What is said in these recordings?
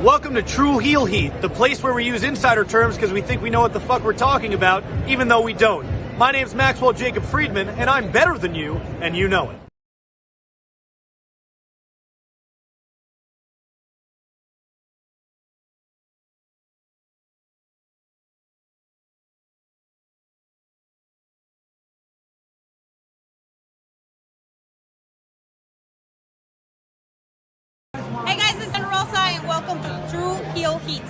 Welcome to True Heel Heat, the place where we use insider terms because we think we know what the fuck we're talking about, even though we don't. My name's Maxwell Jacob Friedman, and I'm better than you, and you know it. Hey guys, this is Rosa, and welcome to True Heel Heat.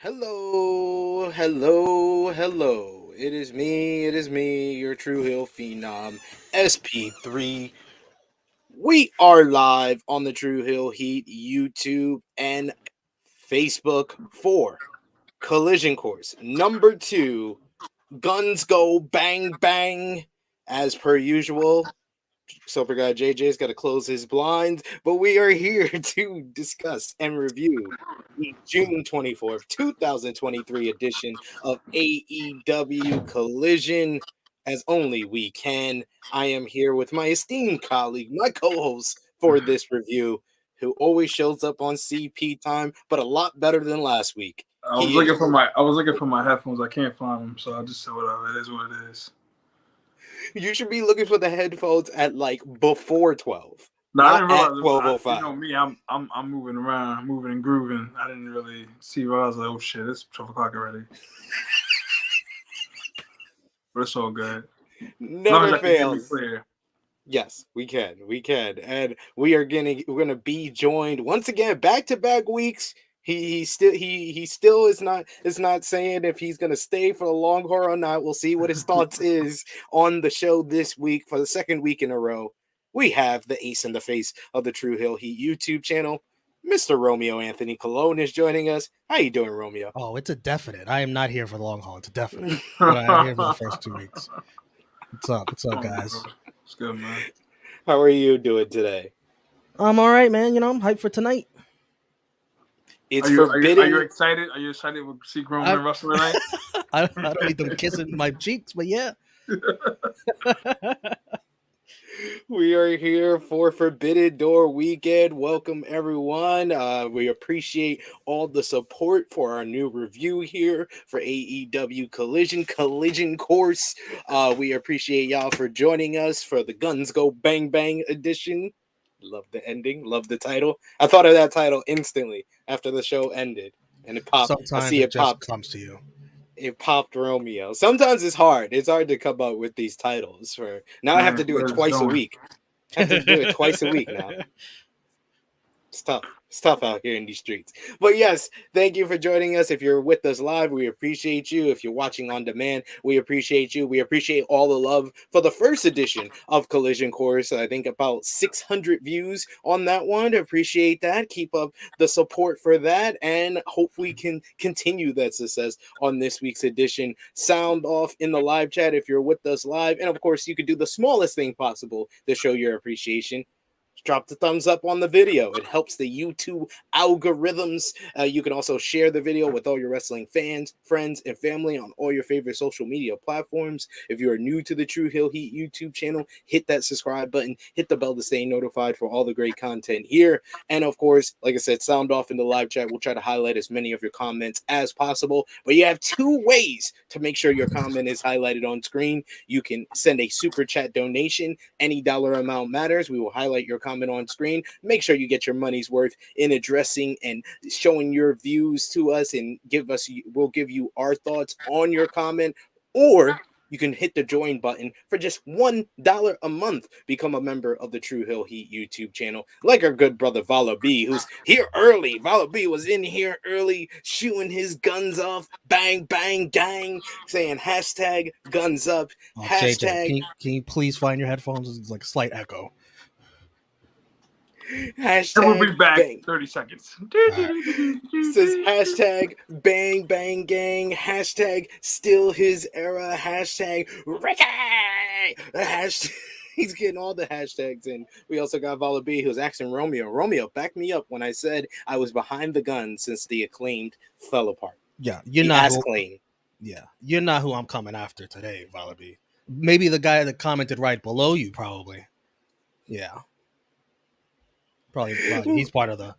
Hello, hello, hello. It is me, your True Hill Phenom, SP3. We are live on the True Hill Heat YouTube and Facebook for Collision Course number 2. Guns go bang bang as per usual. Super Guy JJ's got to close his blinds, but we are here to discuss and review the June 24th, 2023 edition of AEW Collision as only we can. I am here with my esteemed colleague, my co-host for this review, who always shows up on CP time, but a lot better than last week. I was looking for my headphones. I can't find them, so I just said whatever. It is what it is. You should be looking for the headphones at like before 12. No, I didn't realize. 12:05. You know me, I'm moving around, moving and grooving. I didn't really see where I was like, oh shit, it's 12 o'clock already. But it's all good. Never fails. Yes, we can, and we're gonna be joined once again, back-to-back weeks. He still is not saying if he's gonna stay for the long haul or not. We'll see what his thoughts is on the show this week for the second week in a row. We have the ace in the face of the True Hill Heat YouTube channel, Mr. Romeo Anthony Colon is joining us. How you doing, Romeo? Oh, it's a definite. I am not here for the long haul. It's a definite. But I'm here for the first 2 weeks. What's up? What's up, guys? It's good, man. How are you doing today? I'm all right, man. You know, I'm hyped for tonight. It's forbidden. Are you excited? Are you excited to see grown men wrestle tonight? I don't need them kissing my cheeks, but yeah. We are here for Forbidden Door Weekend. Welcome, everyone. We appreciate all the support for our new review here for AEW Collision Course. We appreciate y'all for joining us for the Guns Go Bang Bang edition. Love the ending. Love the title. I thought of that title instantly after the show ended, and it popped. Sometimes I see it just pop. comes to you. It popped Romeo. Sometimes it's hard. It's hard to come up with these titles. I have to do it twice a week. I have to do it twice a week now. It's tough. It's tough out here in these streets. But yes, thank you for joining us. If you're with us live, we appreciate you. If you're watching on demand, we appreciate you. We appreciate all the love for the first edition of Collision Course. I think about 600 views on that one. Appreciate that. Keep up the support for that, and hope we can continue that success on this week's edition. Sound off in the live chat if you're with us live. And of course, you could do the smallest thing possible to show your appreciation. Drop the thumbs up on the video. It helps the YouTube algorithms. You can also share the video with all your wrestling fans, friends, and family on all your favorite social media platforms. If you are new to the True Hill Heat YouTube channel, hit that subscribe button, hit the bell to stay notified for all the great content here. And of course, like I said, sound off in the live chat. We'll try to highlight as many of your comments as possible. But you have 2 ways to make sure your comment is highlighted on screen. You can send a super chat donation. Any dollar amount matters. We will highlight your comment on screen. Make sure you get your money's worth in addressing and showing your views to us, and we'll give you our thoughts on your comment. Or you can hit the join button for just $1 a month. Become a member of the True Hill Heat YouTube channel, like our good brother Vala B, who's here early. Vala B was in here early, shooting his guns off, bang, bang, gang, saying hashtag guns up, hashtag. JJ, can you please find your headphones? It's like a slight echo. Hashtag And we'll be back bang. 30 seconds. Says hashtag bang bang gang. Hashtag still his era. Hashtag Ricky. Hashtag. He's getting all the hashtags in. We also got Vala B, who's asking Romeo. Romeo, back me up when I said I was behind the gun since the Acclaimed fell apart. Yeah, you're The not ass who, clean. yeah, you're not who I'm coming after today, Valaby. Maybe the guy that commented right below you, probably. Yeah, probably. He's part of the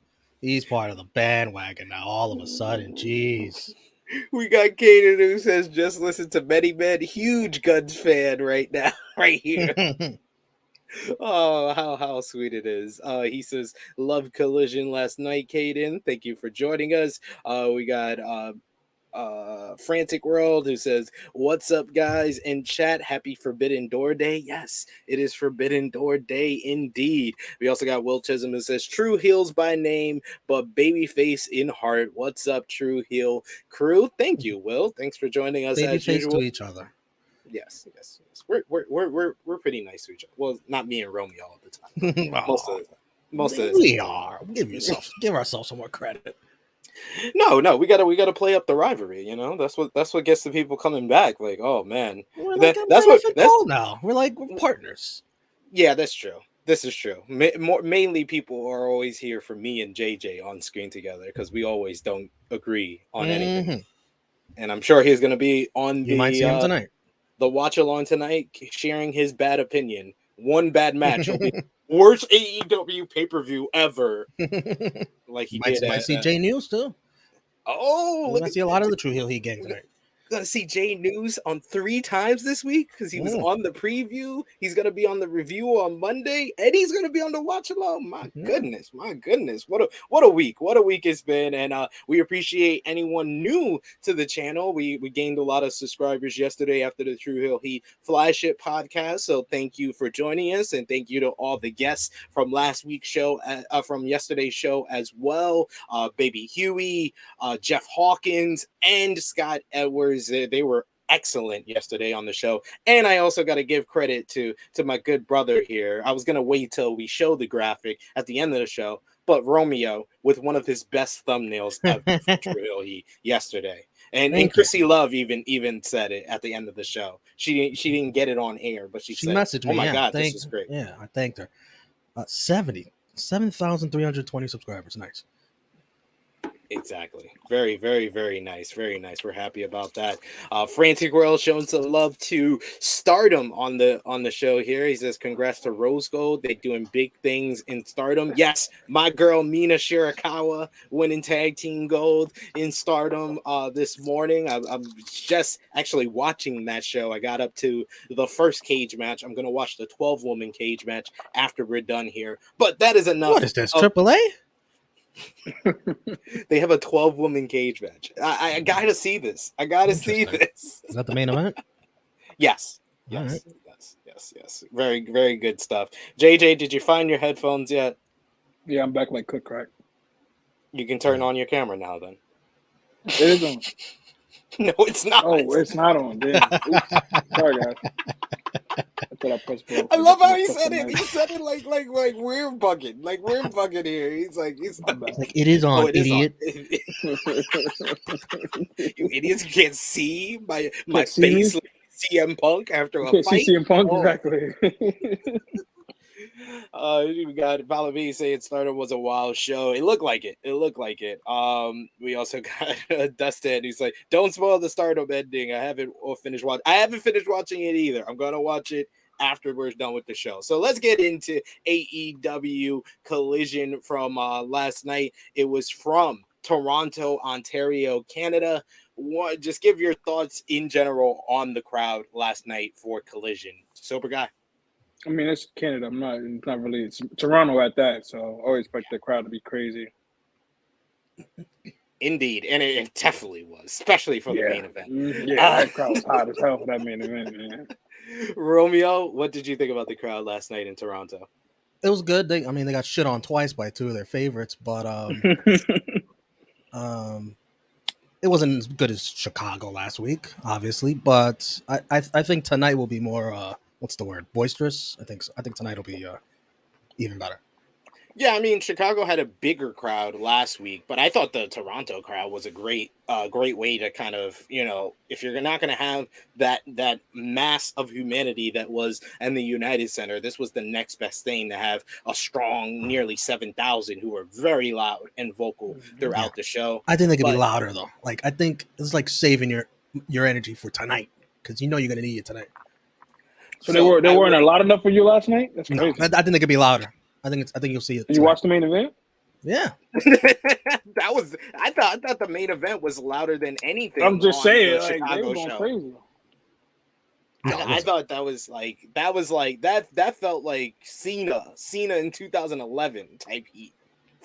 bandwagon now. All of a sudden, jeez. We got Kaden who says just listen to Many Men. Huge Guns fan right now, right here. Oh, how sweet it is. He says, love Collision last night, Caden. Thank you for joining us. We got Frantic World who says, what's up, guys? In chat, happy Forbidden Door Day. Yes, it is Forbidden Door Day indeed. We also got Will Chisholm who says, true heels by name, but babyface in heart. What's up, True Heel crew? Thank you, Will. Thanks for joining us as Babyface usual. to each other. Yes. We're pretty nice to each other. Well, not me and Romeo all the time. Most of the time. Most of the time. We are. Give ourselves some more credit. No, we gotta play up the rivalry. You know, that's what gets the people coming back. Like, oh man, We're like that's now. We're partners. Yeah, that's true. This is true. Mainly, people are always here for me and JJ on screen together because we always don't agree on anything. And I'm sure he's gonna be on You might see him tonight. The watch along tonight, sharing his bad opinion. One bad match will be worst AEW pay-per-view ever. Like he might see Jay News too. Oh, we're gonna see a lot of the True Heel Heat gang tonight. Gonna see Jay News on 3 times this week because he was on the preview. He's gonna be on the review on Monday, and he's gonna be on the watch along. My goodness, what a week! What a week it's been, and we appreciate anyone new to the channel. We gained a lot of subscribers yesterday after the True Heel Heat Flagship podcast, so thank you for joining us, and thank you to all the guests from last week's show, from yesterday's show as well. Baby Huey, Jeff Hawkins, and Scott Edwards. They were excellent yesterday on the show. And I also got to give credit to my good brother here. I was going to wait till we show the graphic at the end of the show, but Romeo with one of his best thumbnails ever for yesterday. And Chrissy Love even said it at the end of the show. She didn't get it on air, but she said, messaged me. Oh my God, this was great. Yeah, I thanked her. 7,320 subscribers. Nice. Exactly. Very, very, very nice. Very nice. We're happy about that. Frantic World showing some love to Stardom on the show here. He says, congrats to Rose Gold. They're doing big things in Stardom. Yes, my girl Mina Shirakawa winning tag team gold in Stardom this morning. I'm just actually watching that show. I got up to the first cage match. I'm going to watch the 12-woman cage match after we're done here. But that is enough. What is this, AAA? They have a 12-woman cage match. I gotta see this. I gotta see this. Is that the main event? Yes. Yes. Very, very good stuff. JJ, did you find your headphones yet? Yeah, I'm back like cook crack. You can turn on your camera now then. It is on. No, it's not. Oh, it's not on. Damn. Oops. Sorry, guys. I love how he said it. He said it like we're bugging. Like we're bugging here. He's like it is on, idiot. You idiots can't see my face like CM Punk after a fight. CM Punk, exactly. We got Valabi saying Stardom was a wild show. It looked like it. We also got Dustin. He's like, don't spoil the Stardom ending. I haven't finished watching it either. I'm gonna watch it after we're done with the show. So let's get into AEW Collision from last night. It was from Toronto, Ontario, Canada. Just give your thoughts in general on the crowd last night for Collision. Sober guy. I mean, it's Canada. It's not really. It's Toronto at that. So I always expect the crowd to be crazy. Indeed, and it definitely was, especially for the main event. Yeah, that crowd was hot as hell for that main event, man. Romeo, what did you think about the crowd last night in Toronto? It was good. They got shit on twice by 2 of their favorites, but it wasn't as good as Chicago last week, obviously. But I think tonight will be more what's the word? Boisterous. I think tonight will be even better. Yeah, I mean, Chicago had a bigger crowd last week, but I thought the Toronto crowd was a great way to kind of, if you're not going to have that mass of humanity that was in the United Center, this was the next best thing to have a strong nearly 7,000 who were very loud and vocal throughout the show. I think they could be But louder though. Like I think it's like saving your energy for tonight because you're gonna need it tonight. So they weren't loud enough for you last night. That's crazy. No, I think they could be louder. I think you'll see it. Did you watch the main event? Yeah. I thought the main event was louder than anything. I'm just saying, the Chicago they were going show. Crazy. I thought that was like that felt like Cena in 2011 type heat.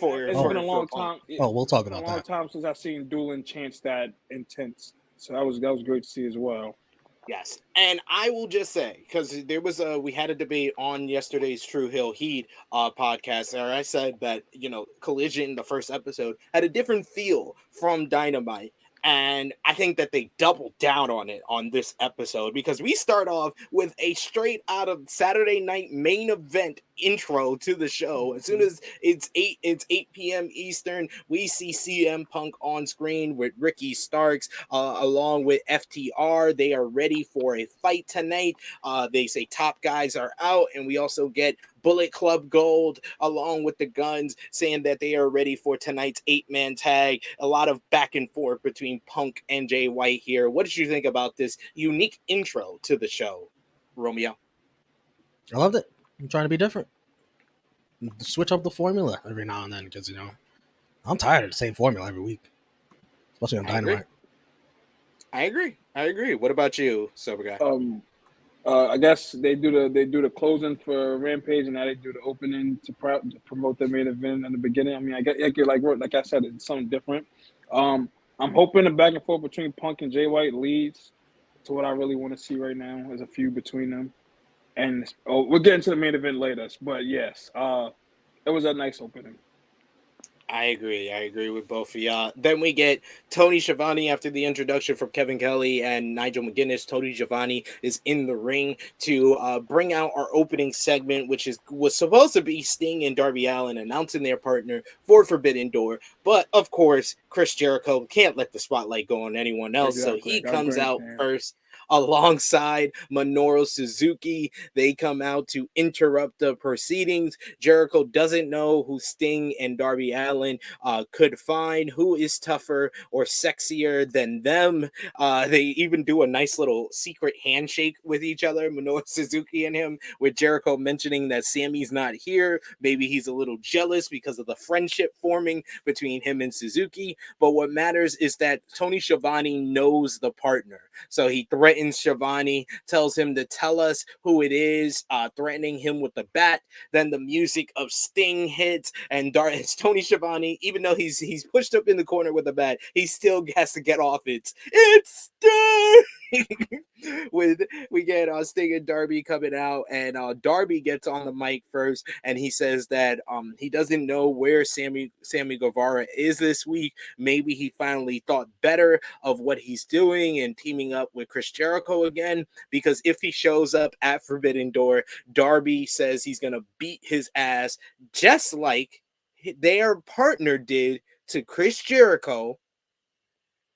It's been a long time. We'll talk about that. A long time since I've seen dueling chants that intense. So that was great to see as well. Yes, and I will just say, because we had a debate on yesterday's True Hill Heat podcast, where I said that Collision, the first episode, had a different feel from Dynamite. And I think that they doubled down on it on this episode because we start off with a straight out of Saturday night main event intro to the show. As soon as it's 8 p.m. Eastern, we see CM Punk on screen with Ricky Starks along with FTR. They are ready for a fight tonight. They say top guys are out, and we also get Bullet Club Gold along with the Guns saying that they are ready for tonight's 8-man tag. A lot of back and forth between Punk and Jay White here. What did you think about this unique intro to the show, Romeo? I loved it. I'm trying to be different. Switch up the formula every now and then because I'm tired of the same formula every week, especially on Dynamite. I agree. What about you, Sober Guy? I guess they do the closing for Rampage, and now they do the opening to promote the main event in the beginning. I mean, I get like I said, it's something different. I'm hoping the back and forth between Punk and Jay White leads to what I really want to see right now. There's a feud between them, and we'll get into the main event later. But yes, it was a nice opening. I agree with both of y'all. Then we get Tony Schiavone after the introduction from Kevin Kelly and Nigel McGuinness. Tony Schiavone is in the ring to bring out our opening segment, which was supposed to be Sting and Darby Allin announcing their partner for Forbidden Door. But, of course, Chris Jericho can't let the spotlight go on anyone else, exactly. So he comes out first. Alongside Minoru Suzuki, they come out to interrupt the proceedings. Jericho doesn't know who Sting and Darby Allin could find, who is tougher or sexier than them. They even do a nice little secret handshake with each other, Minoru Suzuki and him, with Jericho mentioning that Sammy's not here. Maybe he's a little jealous because of the friendship forming between him and Suzuki. But what matters is that Tony Schiavone knows the partner. So he threatens Schiavone, tells him to tell us who it is, threatening him with the bat. Then the music of Sting hits, and it's Tony Schiavone, even though he's pushed up in the corner with the bat, he still has to get off it's Sting. We get Sting and Darby coming out, and Darby gets on the mic first, and he says that he doesn't know where Sammy Guevara is this week. Maybe he finally thought better of what he's doing and teaming up with Chris Jericho again, because if he shows up at Forbidden Door, Darby says he's gonna beat his ass just like their partner did to Chris Jericho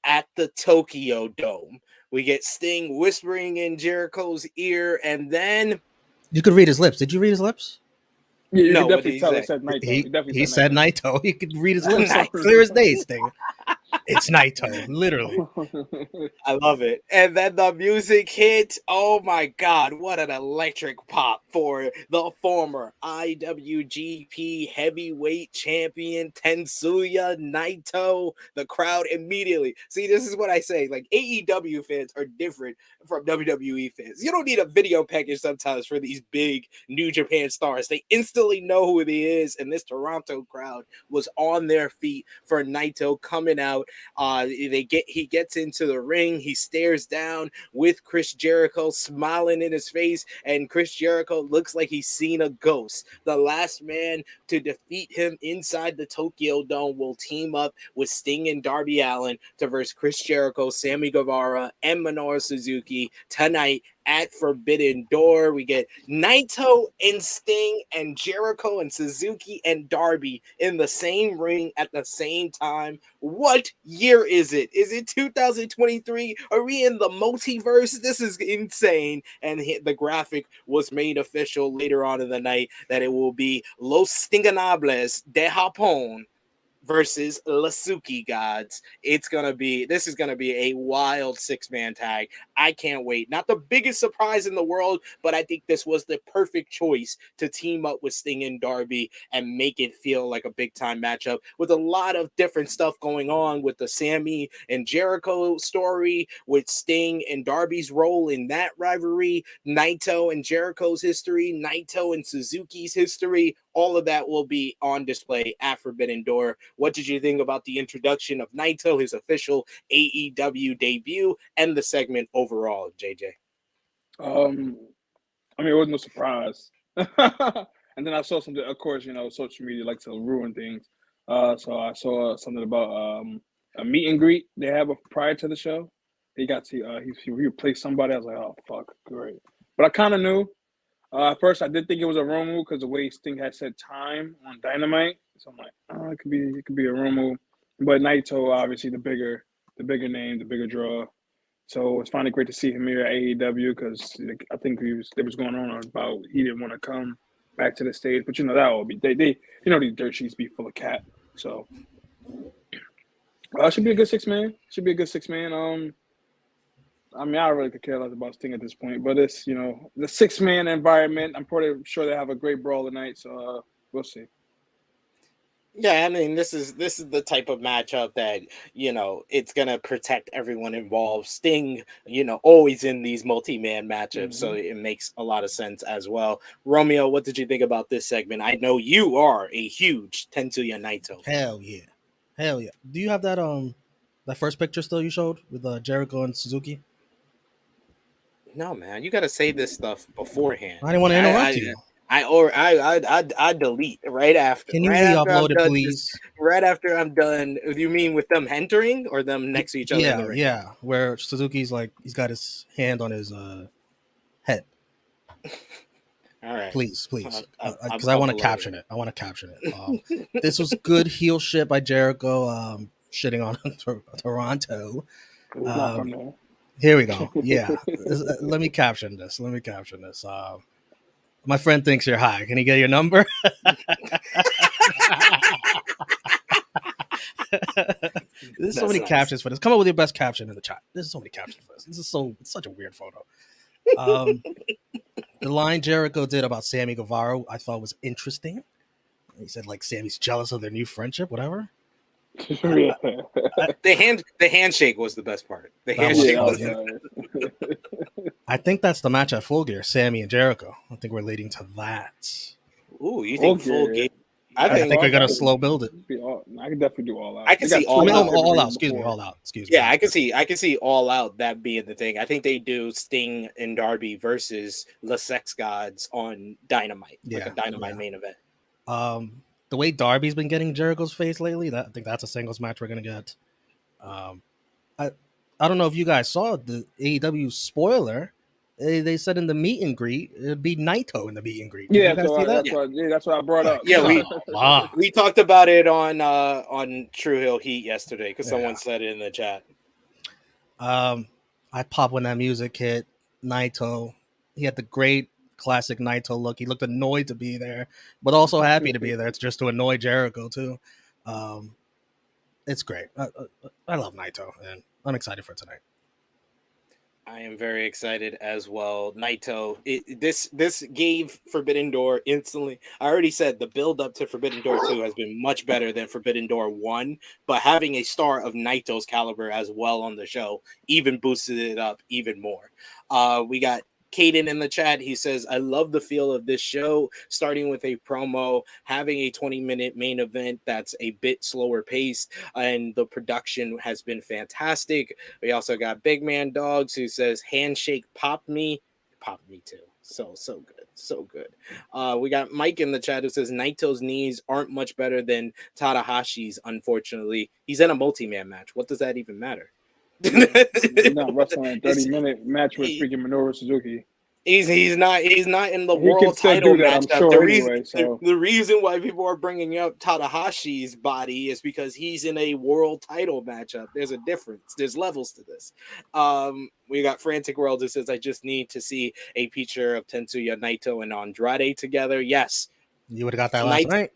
at the Tokyo Dome. We get Sting whispering in Jericho's ear, and then you could read his lips. Did you read his lips? Yeah, you definitely tell it said Naito. He said Naito. He could read his lips clear as day, Sting. It's Naito, literally. I love it. And then the music hit. Oh my God, what an electric pop for the former IWGP heavyweight champion Tetsuya Naito. The crowd immediately. See, this is what I say. Like, AEW fans are different from WWE fans. You don't need a video package sometimes for these big New Japan stars. They instantly know who he is, and this Toronto crowd was on their feet for Naito coming out. He gets into the ring. He stares down with Chris Jericho smiling in his face, and Chris Jericho looks like he's seen a ghost. The last man to defeat him inside the Tokyo Dome will team up with Sting and Darby Allin to verse Chris Jericho, Sammy Guevara, and Minoru Suzuki tonight at Forbidden Door. We get Naito and Sting and Jericho and Suzuki and Darby in the same ring at the same time. What year is it? Is it 2023? Are we in the multiverse? This is insane. And the graphic was made official later on in the night that it will be Los Stinganables de Japón versus Lasuki Gods. This is gonna be a wild 6-man tag. I can't wait. Not the biggest surprise in the world, but I think this was the perfect choice to team up with Sting and Darby and make it feel like a big time matchup with a lot of different stuff going on with the Sammy and Jericho story, with Sting and Darby's role in that rivalry, Naito and Jericho's history, Naito and Suzuki's history. All of that will be on display at Forbidden Door. What did you think about the introduction of Naito, his official AEW debut, and the segment overall, JJ? I mean, it wasn't no surprise. And then I saw something, of course, social media likes to ruin things. So I saw something about a meet and greet they have prior to the show. He got to, he replaced somebody. I was like, oh, fuck, great. But I kind of knew. At first, I did think it was a rumor because the way Sting had said time on Dynamite. So I'm like, oh, it could be a rumor. But Naito, obviously, the bigger name, the bigger draw. So it's finally great to see him here at AEW because I think there was going on about he didn't want to come back to the stage. But that will be they these dirt sheets be full of cat. So should be a good 6-man. Should be a good 6-man. I mean, I really could care less about Sting at this point, but it's, the 6-man environment. I'm pretty sure they have a great brawl tonight, so we'll see. Yeah, I mean, this is the type of matchup that, it's going to protect everyone involved. Sting, always in these multi-man matchups, so it makes a lot of sense as well. Romeo, what did you think about this segment? I know you are a huge Tetsuya Naito fan. Hell yeah. Do you have that first picture still you showed with Jericho and Suzuki? No, man, you got to say this stuff beforehand. I didn't want to interrupt you. I delete right after. Can you re-upload it, please? Right after I'm done. Do you mean with them entering or them next to each other in the ring? Yeah. Where Suzuki's like he's got his hand on his head. All right, please, because I want to caption it. I want to caption it. This was good heel shit by Jericho, shitting on Toronto. Here we go. Yeah, let me caption this. My friend thinks you're high. Can he get your number? There's so many captions for this. Come up with your best caption in the chat. There's so many captions for this. It's such a weird photo. The line Jericho did about Sammy Guevara, I thought was interesting. He said like Sammy's jealous of their new friendship, whatever. The handshake was the best part. The handshake was. I think that's the match at Full Gear, Sammy and Jericho. I think we're leading to that. Ooh, you think Full Gear? I think we're gonna slow build it. I can definitely do All Out. I can see All Out. All Out. Excuse me. Yeah, I can see All Out that being the thing. I think they do Sting and Darby versus the Sex Gods on Dynamite, like a Dynamite main event. The way Darby's been getting Jericho's face lately, I think that's a singles match we're gonna get. I don't know if you guys saw the AEW spoiler. They said in the meet and greet it'd be Naito in the meet and greet. Yeah, that's what I brought up. Yeah, we talked about it on True Hill Heat yesterday because someone said it in the chat. I popped when that music hit. Naito, he had the great classic Naito look. He looked annoyed to be there, but also happy to be there. It's just to annoy Jericho too. It's great. I love Naito, and I'm excited for tonight. I am very excited as well. Naito, this gave Forbidden Door instantly. I already said the build up to Forbidden Door 2 has been much better than Forbidden Door 1, but having a star of Naito's caliber as well on the show even boosted it up even more. We got Caden in the chat. He says, I love the feel of this show, starting with a promo, having a 20-minute main event that's a bit slower paced, and the production has been fantastic. We also got Big Man Dogs who says, handshake popped me too. So good. We got Mike in the chat who says Naito's knees aren't much better than Tanahashi's, unfortunately. He's in a multi-man match. What does that even matter? He's not wrestling a 30-minute match with freaking Minoru Suzuki. He's not in the He can world still title do that, I'm matchup. sure, anyway. So The reason why people are bringing up Tanahashi's body is because he's in a world title matchup. There's a difference. There's levels to this. We got Frantic World who says, I just need to see a picture of Tetsuya Naito and Andrade together. Yes. You would have got that last night.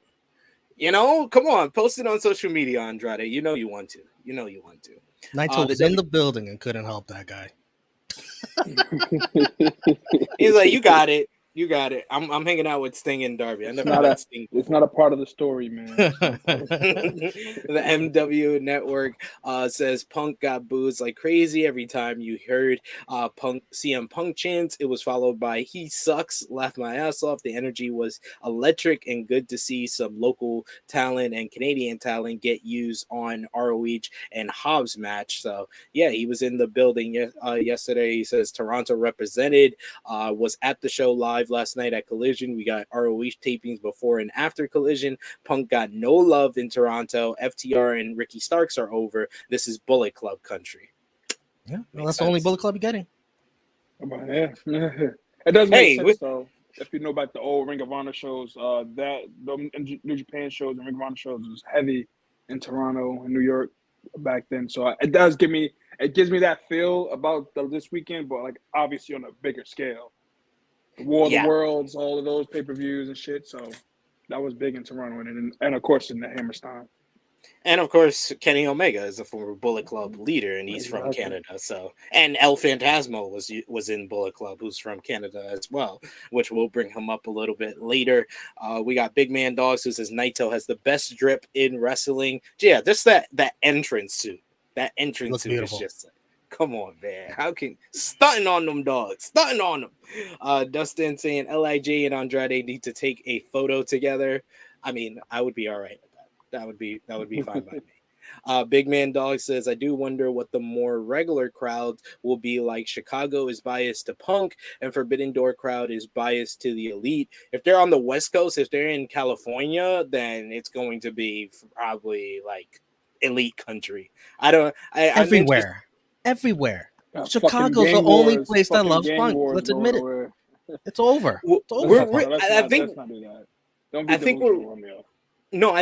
You know, come on, post it on social media, Andrade. You know you want to. Naito was in the building and couldn't help that guy. He's like, you got it. I'm hanging out with Sting and Darby. I never met Sting before. It's not a part of the story, man. The MW Network says Punk got boos like crazy every time you heard CM Punk chants. It was followed by he sucks, laughed my ass off. The energy was electric and good to see some local talent and Canadian talent get used on ROH and Hobbs match. So yeah, he was in the building yesterday. He says Toronto represented, was at the show live last night at Collision. We got ROH tapings before and after Collision. Punk got no love in Toronto. FTR and Ricky Starks are over. This is Bullet Club country. Yeah, well, that's the only Bullet Club you're getting. Yeah. It does make sense, though. If you know about the old Ring of Honor shows, the New Japan shows and Ring of Honor shows was heavy in Toronto and New York back then. So it gives me that feel about this weekend, but like obviously on a bigger scale. The War of the Worlds, all of those pay-per-views and shit. So that was big in Toronto and of course in the Hammerstein. And of course, Kenny Omega is a former Bullet Club leader, and he's from Canada. So, and El Phantasmo was in Bullet Club, who's from Canada as well, which will bring him up a little bit later. We got Big Man Dogs who says Naito has the best drip in wrestling. Yeah, just that entrance suit. That entrance suit is just. Come on, man. How can stunting on them dogs? Stunting on them. Dustin saying LIJ and Andrade need to take a photo together. I mean, I would be all right with that. That would be fine by me. Big Man Dog says, I do wonder what the more regular crowd will be like. Chicago is biased to Punk, and Forbidden Door crowd is biased to the Elite. If they're on the West Coast, if they're in California, then it's going to be probably like Elite country. Everywhere. Chicago's the only place that loves Punk. Let's admit it. It's over. It's over. I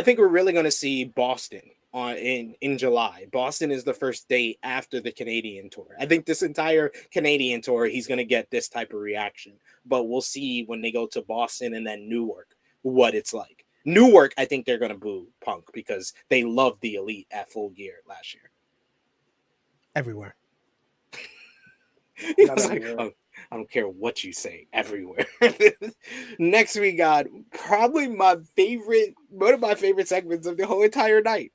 think we're really going to see Boston in July. Boston is the first date after the Canadian tour. I think this entire Canadian tour, he's going to get this type of reaction. But we'll see when they go to Boston and then Newark what it's like. Newark, I think they're going to boo Punk because they loved the Elite at Full Gear last year. Everywhere. He was like, I don't care what you say, everywhere. Next, we got probably one of my favorite segments of the whole entire night.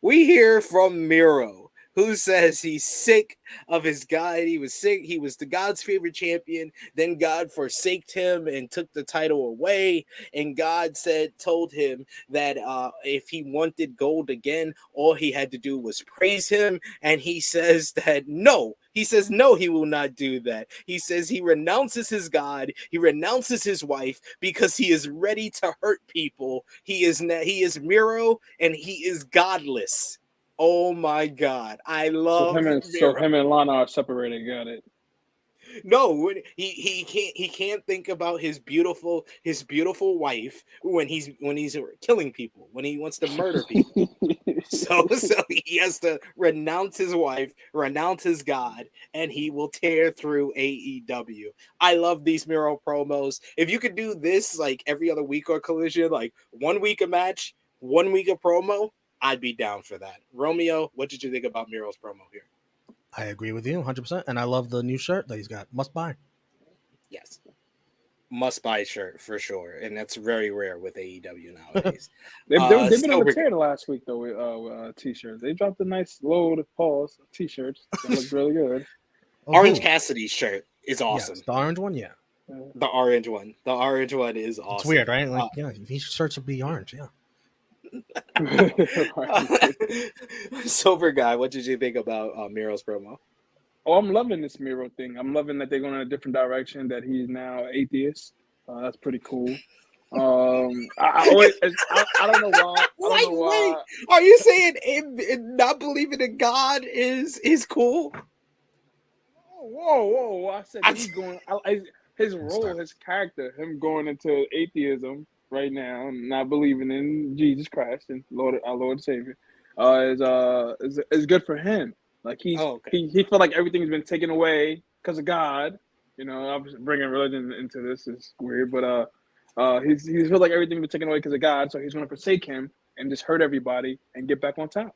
We hear from Miro, who says he's sick of his God. He was sick. He was the God's favorite champion. Then God forsaked him and took the title away. And God told him that if he wanted gold again, all he had to do was praise him. And he says that no. He says, no, he will not do that. He says he renounces his God. He renounces his wife because he is ready to hurt people. He is Miro and he is godless. Oh my God. I love so him and Lana are separated. Got it. No, he can't think about his beautiful wife when he's killing people, when he wants to murder people. so he has to renounce his wife, renounce his God, and he will tear through AEW. I love these Miro promos. If you could do this like every other week or Collision, like 1 week a match, 1 week a promo, I'd be down for that. Romeo, what did you think about Miro's promo here? I agree with you 100%. And I love the new shirt that he's got. Must buy. Yes. Must buy shirt for sure. And that's very rare with AEW nowadays. They've been on a tear last week, though, with t-shirts. They dropped a nice load of t-shirts. That looks really good. Orange Cassidy's shirt is awesome. Yes, the orange one, yeah. The orange one. The orange one is awesome. It's weird, right? Like, these shirts would be orange, yeah. Sober Guy, what did you think about Miro's promo? Oh, I'm loving this Miro thing. I'm loving that they're going in a different direction, that he's now atheist. That's pretty cool. I always, I don't know why. I don't know why. Are you saying not believing in God is cool? Whoa! I said that he's going. His role, his character, him going into atheism right now, not believing in Jesus Christ and our Lord and Savior, is good for him. Like he felt like everything's been taken away because of God. You know, obviously bringing religion into this is weird, but he feels like everything's been taken away because of God, so he's going to forsake him and just hurt everybody and get back on top.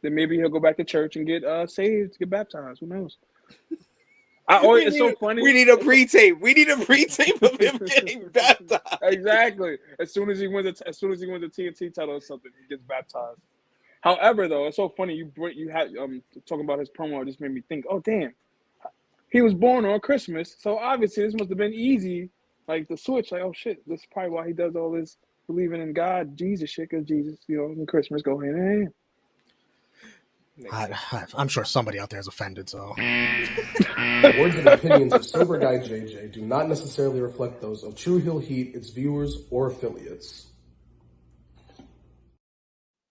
Then maybe he'll go back to church and get saved, get baptized. Who knows? It's so funny. We need a pre-tape. We need a pre-tape of him getting baptized. Exactly. As soon as he wins a TNT title or something, he gets baptized. However, though, it's so funny. You had talking about his promo. It just made me think. Oh, damn. He was born on Christmas, so obviously this must have been easy. Like the switch. Like, oh shit, this is probably why he does all this believing in God, Jesus shit. Because Jesus, in Christmas go hand in hand. I'm sure somebody out there is offended, so. The words and opinions of sober Guy JJ do not necessarily reflect those of True Heel Heat, its viewers, or affiliates.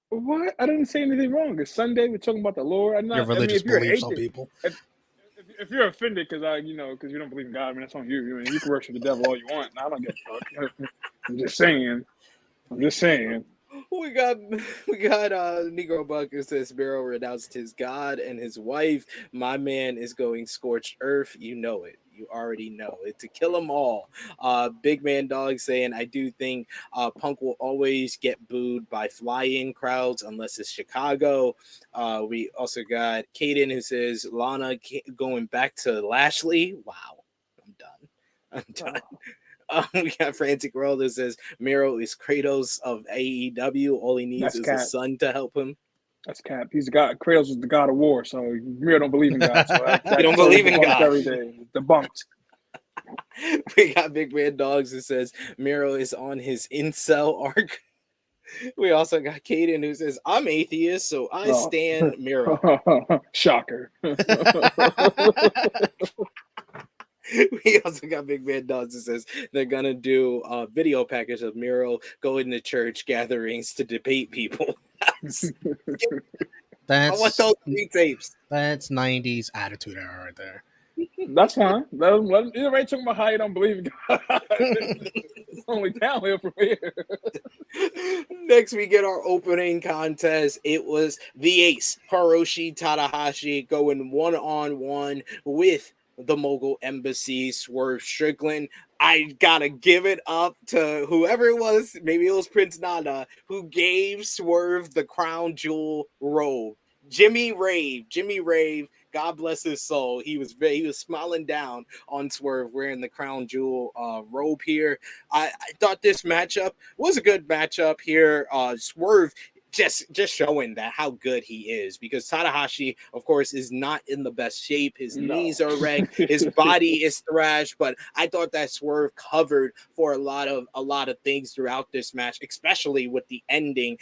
What? I didn't say anything wrong. It's Sunday. We're talking about the Lord. Your religious beliefs on people. If you're offended because you don't believe in God, I mean, that's on you. I mean, you can worship the devil all you want. I don't get fucked. I'm just saying. We got Negro Buck who says Miro renounced his God and his wife. My man is going scorched earth. You know it. You already know it. To kill them all. Big Man Dog saying, I do think Punk will always get booed by fly-in crowds unless it's Chicago. We also got Kaden who says Lana going back to Lashley. Wow. I'm done. We got Frantic World that says Miro is Kratos of AEW. All he needs is a son to help him. That's cap. He's the god. Kratos is the god of war. So Miro don't believe in God. So he don't believe in God every day. Debunked. We got Big Man Dogs that says Miro is on his incel arc. We also got Kaden who says I'm atheist, so I stand Miro. Shocker. We also got Big Man Dogs that says they're gonna do a video package of Miro going to church gatherings to debate people. I want those 3 tapes. That's 90s attitude era right there. That's fine. You're right talking about how you don't believe in God. It's only downhill from here. Next, we get our opening contest. It was the ace, Hiroshi Tanahashi, going 1-on-1 with the Mogul Embassy, Swerve Strickland. I gotta give it up to whoever it was, maybe it was Prince Nana, who gave Swerve the crown jewel robe. Jimmy Rave, God bless his soul. He was smiling down on Swerve wearing the crown jewel robe here. I thought this matchup was a good matchup here. Swerve just showing that how good he is, because Tanahashi, of course, is not in the best shape. His knees are wrecked, his body is thrashed, but I thought that Swerve covered for a lot of things throughout this match, especially with the ending.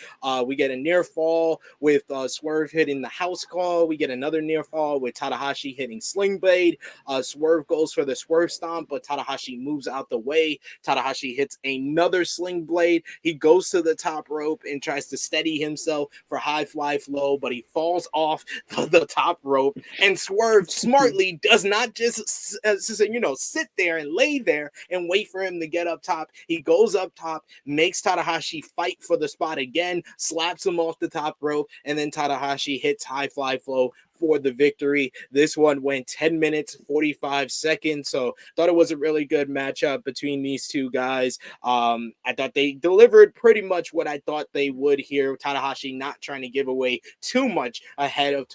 We get a near fall with Swerve hitting the house call. We get another near fall with Tanahashi hitting Sling Blade. Swerve goes for the Swerve Stomp, but Tanahashi moves out the way. Tanahashi hits another Sling Blade. He goes to the top rope and tries to steady himself for high fly flow, but he falls off the top rope, and Swerve smartly does not just sit there and lay there and wait for him to get up top. He goes up top, makes Tanahashi fight for the spot again, slaps him off the top rope, and then Tanahashi hits high fly flow for the victory. This one went 10 minutes 45 seconds, so thought it was a really good matchup between these two guys. I thought they delivered pretty much what I thought they would here. Tanahashi not trying to give away too much ahead of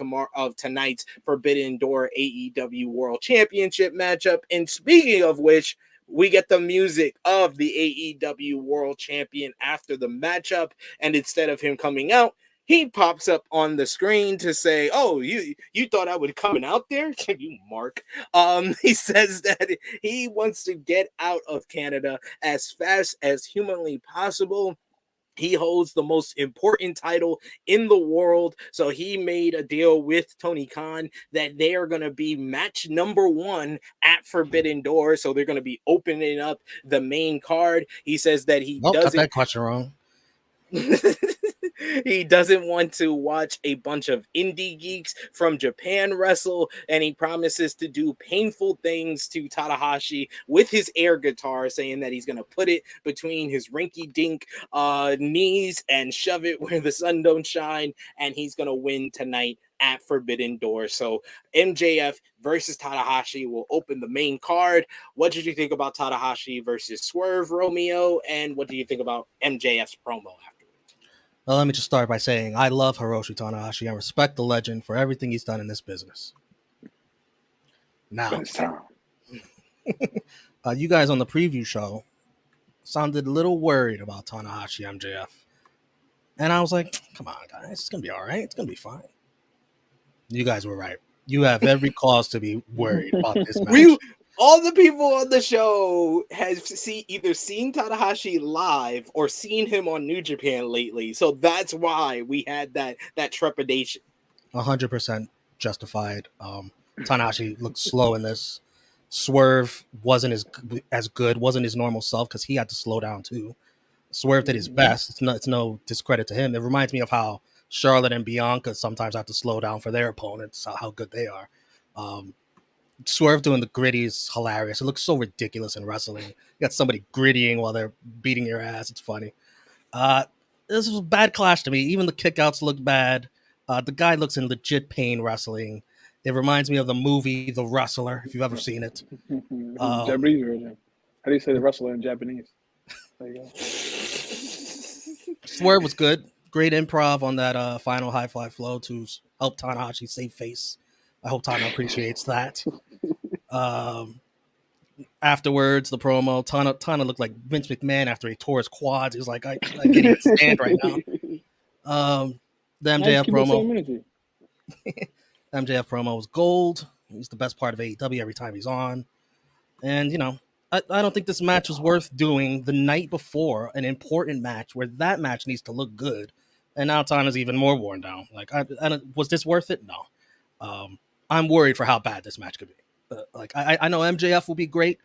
tonight's Forbidden Door AEW World Championship matchup. And speaking of which, we get the music of the AEW World Champion after the matchup, and instead of him coming out, he pops up on the screen to say, "Oh, you thought I would coming out there? You mark." He says that he wants to get out of Canada as fast as humanly possible. He holds the most important title in the world. So he made a deal with Tony Khan that they are going to be match number 1 at Forbidden Door. So they're going to be opening up the main card. He says that he Got doesn't. that question wrong. He doesn't want to watch a bunch of indie geeks from Japan wrestle, and he promises to do painful things to Tanahashi with his air guitar, saying that he's going to put it between his rinky-dink knees and shove it where the sun don't shine, and he's going to win tonight at Forbidden Door. So MJF versus Tanahashi will open the main card. What did you think about Tanahashi versus Swerve, Romeo, and what do you think about MJF's promo after? Well, let me just start by saying I love Hiroshi Tanahashi. I respect the legend for everything he's done in this business. Now, you guys on the preview show sounded a little worried about Tanahashi MJF. And I was like, come on, guys. It's going to be all right. It's going to be fine. You guys were right. You have every cause to be worried about this match. All the people on the show have either seen Tanahashi live or seen him on New Japan lately. So that's why we had that trepidation. 100% justified. Tanahashi looked slow in this. Swerve wasn't as good, wasn't his normal self because he had to slow down too. Swerve did his best. It's no discredit to him. It reminds me of how Charlotte and Bianca sometimes have to slow down for their opponents, how good they are. Swerve doing the gritty is hilarious. It looks so ridiculous in wrestling. You got somebody grittying while they're beating your ass. It's funny. This was a bad clash to me. Even the kickouts look bad. The guy looks in legit pain wrestling. It reminds me of the movie The Wrestler, if you've ever seen it. Japanese version. How do you say The Wrestler in Japanese? There you go. Swerve was good. Great improv on that final high fly flow to help Tanahashi save face. I hope Tana appreciates that. Afterwards, the promo, Tana looked like Vince McMahon after he tore his quads. He was like, I can't even stand right now. The MJF promo. MJF promo was gold. He's the best part of AEW every time he's on. And, I don't think this match was worth doing the night before an important match where that match needs to look good. And now Tana's even more worn down. Like, was this worth it? No. I'm worried for how bad this match could be. I know MJF will be great.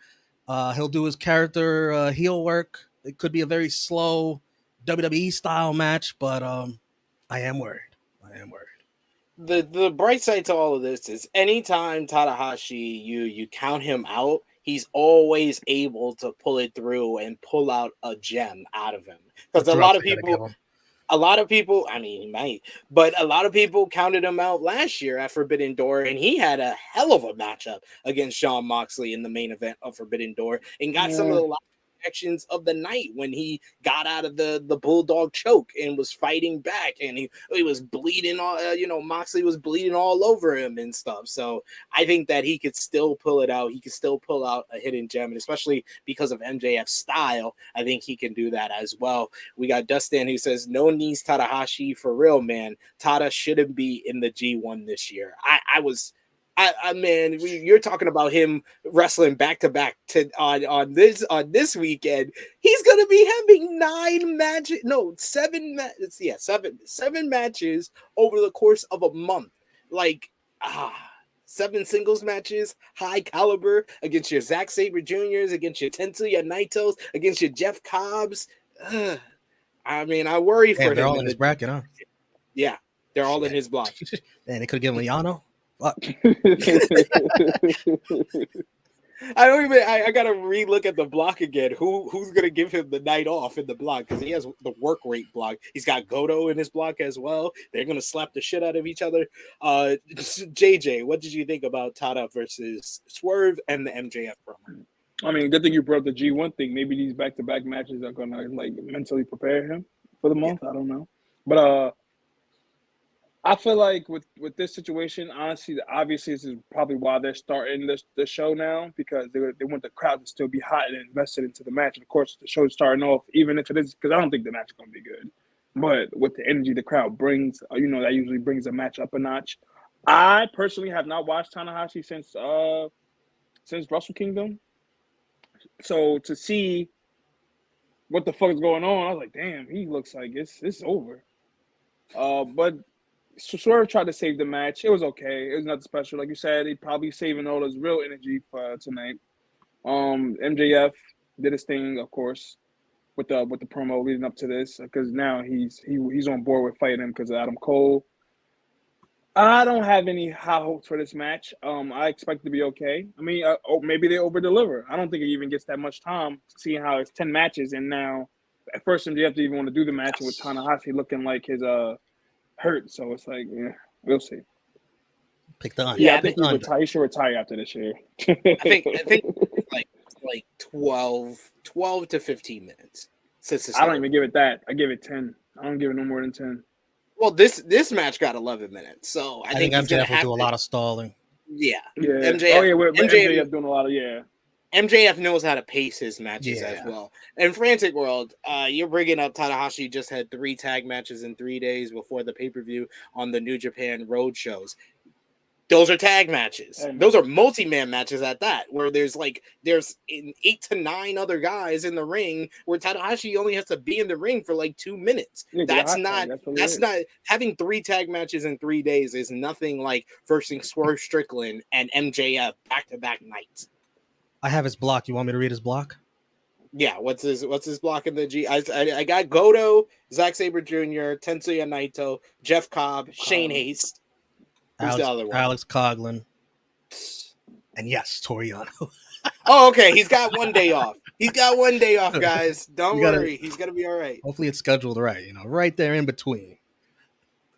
He'll do his character heel work. It could be a very slow WWE style match, but I am worried. The bright side to all of this is anytime Tanahashi, you count him out, he's always able to pull it through and pull out a gem out of him. Because a lot of people, I mean, he might, but a lot of people counted him out last year at Forbidden Door, and he had a hell of a matchup against Jon Moxley in the main event of Forbidden Door and got some of the actions of the night when he got out of the bulldog choke and was fighting back, and he was bleeding all Moxley was bleeding all over him and stuff. So I think that he could still pull it out. He could still pull out a hidden gem, and especially because of MJF's style, I think he can do that as well. We got Dustin who says no knees Tanahashi for real, man. Tada shouldn't be in the G1 this year. Man, you're talking about him wrestling back to back on this weekend. He's gonna be having seven matches over the course of a month. Like 7 singles matches, high caliber against your Zack Sabre Juniors, against your Tetsuya Naitos, against your Jeff Cobbs. I mean, I worry for him. They're all in his bracket, huh? Yeah, they're all in his block. And they could have given Yano. I gotta relook at the block again. Who's gonna give him the night off in the block? Because he has the work rate block. He's got Goto in his block as well. They're gonna slap the shit out of each other. JJ, what did you think about Tada versus Swerve and the MJF promo? I mean, good thing you brought up the G1 thing. Maybe these back-to-back matches are gonna mentally prepare him for the month. Yeah. I don't know, but I feel like with this situation, honestly, obviously this is probably why they're starting the show now, because they want the crowd to still be hot and invested into the match. And of course, the show's starting off, even if it is, because I don't think the match is going to be good. But with the energy the crowd brings, that usually brings a match up a notch. I personally have not watched Tanahashi since Wrestle Kingdom. So to see what the fuck is going on? I was like, damn, he looks like it's over. But Swerve tried to save the match. It was okay. It was nothing special. Like you said, he probably saving all his real energy for tonight. MJF did his thing, of course, with the promo leading up to this, because now he's on board with fighting him because of Adam Cole. I don't have any high hopes for this match. I expect it to be okay. I mean, maybe they over deliver. I don't think it even gets that much time, seeing how it's 10 matches, and now at first MJF didn't even want to do the match with Tanahashi looking like his hurt. So it's like, yeah, we'll see. Pick the under. Yeah, I think he should retire after this year. I think like 12 to 15 minutes. I don't even give it that. I give it 10. I don't give it no more than 10. Well, this match got 11 minutes, so I think MJF will do a lot of stalling. Yeah. MJF. MJF doing a lot of MJF knows how to pace his matches as well. And Frantic World, you're bringing up Tanahashi just had 3 tag matches in 3 days before the pay-per-view on the New Japan road shows. Those are tag matches. Those are multi-man matches at that, where there's 8 to 9 other guys in the ring, where Tanahashi only has to be in the ring for like 2 minutes. That's not having 3 tag matches in 3 days is nothing like versing Swerve Strickland and MJF back-to-back nights. I have his block. You want me to read his block? Yeah, what's his block in the G? I got Goto, Zack Sabre Jr., Tetsuya Naito, Jeff Cobb, Shane Haste. Who's the other one? Alex Coughlin. And yes, Toriano. Oh, okay. He's got 1 day off. He's got 1 day off, guys. Don't worry. He's gonna be all right. Hopefully it's scheduled right, right there in between.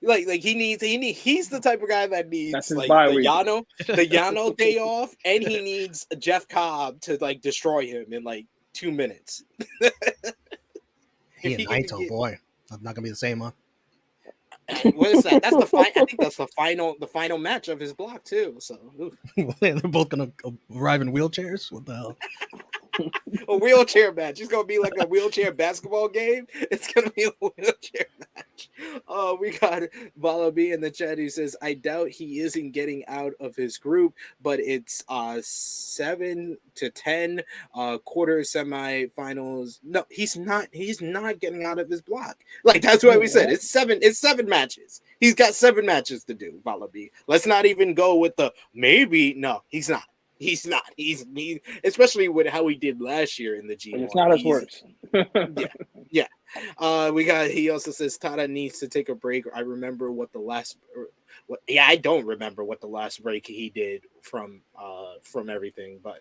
Like he's the type of guy that needs like the Yano day off, and he needs Jeff Cobb to like destroy him in like 2 minutes. He and Naito, boy. Not gonna be the same, huh? What is that? That's I think that's the final match of his block too. So they're both gonna arrive in wheelchairs. What the hell? A wheelchair match. It's gonna be like a wheelchair basketball game. It's gonna be a wheelchair match. We got Valabi in the chat who says, I doubt he isn't getting out of his group, but it's 7 to 10 quarter semifinals. No, he's not getting out of his block. Like that's why we said it's 7 matches. He's got 7 matches to do, Valabi. Let's not even go with the maybe. No, he's not. He's not. He's especially with how he did last year in the G1. It's not his worst. Yeah. He also says Tada needs to take a break. I remember I don't remember what the last break he did from everything, but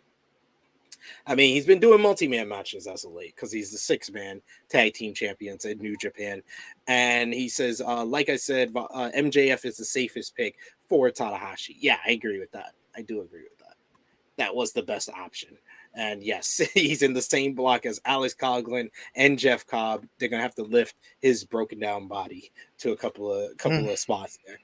I mean, he's been doing multi-man matches as of late because he's the 6-man tag team champions in New Japan. And he says, like I said, MJF is the safest pick for Tanahashi. Yeah, I agree with that. I do agree with that. That was the best option. And yes, he's in the same block as Alex Coughlin and Jeff Cobb. They're gonna have to lift his broken down body to a couple of spots there.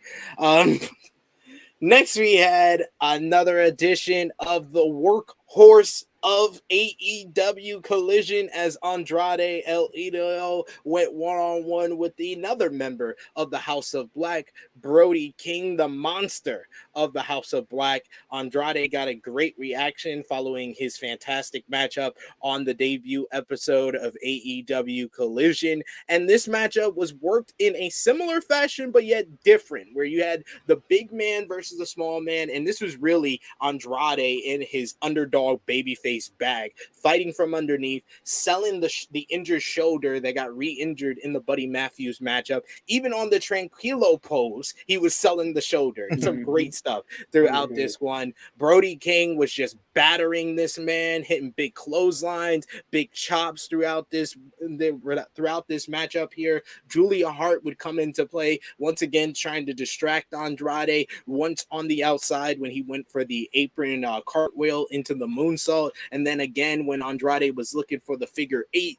Next we had another edition of the workhorse of AEW Collision as Andrade El Idolo went one-on-one with another member of the House of Black, Brody King, the monster of the House of Black. Andrade got a great reaction following his fantastic matchup on the debut episode of AEW Collision, and this matchup was worked in a similar fashion but yet different, where you had the big man versus the small man, and this was really Andrade in his underdog babyface bag, fighting from underneath, selling the injured shoulder that got re-injured in the Buddy Matthews matchup. Even on the Tranquilo pose, he was selling the shoulder. Some great stuff throughout this one. Brody King was just battering this man, hitting big clotheslines, big chops throughout this matchup here. Julia Hart would come into play once again, trying to distract Andrade once on the outside when he went for the apron cartwheel into the moonsault. And then again, when Andrade was looking for the figure 8,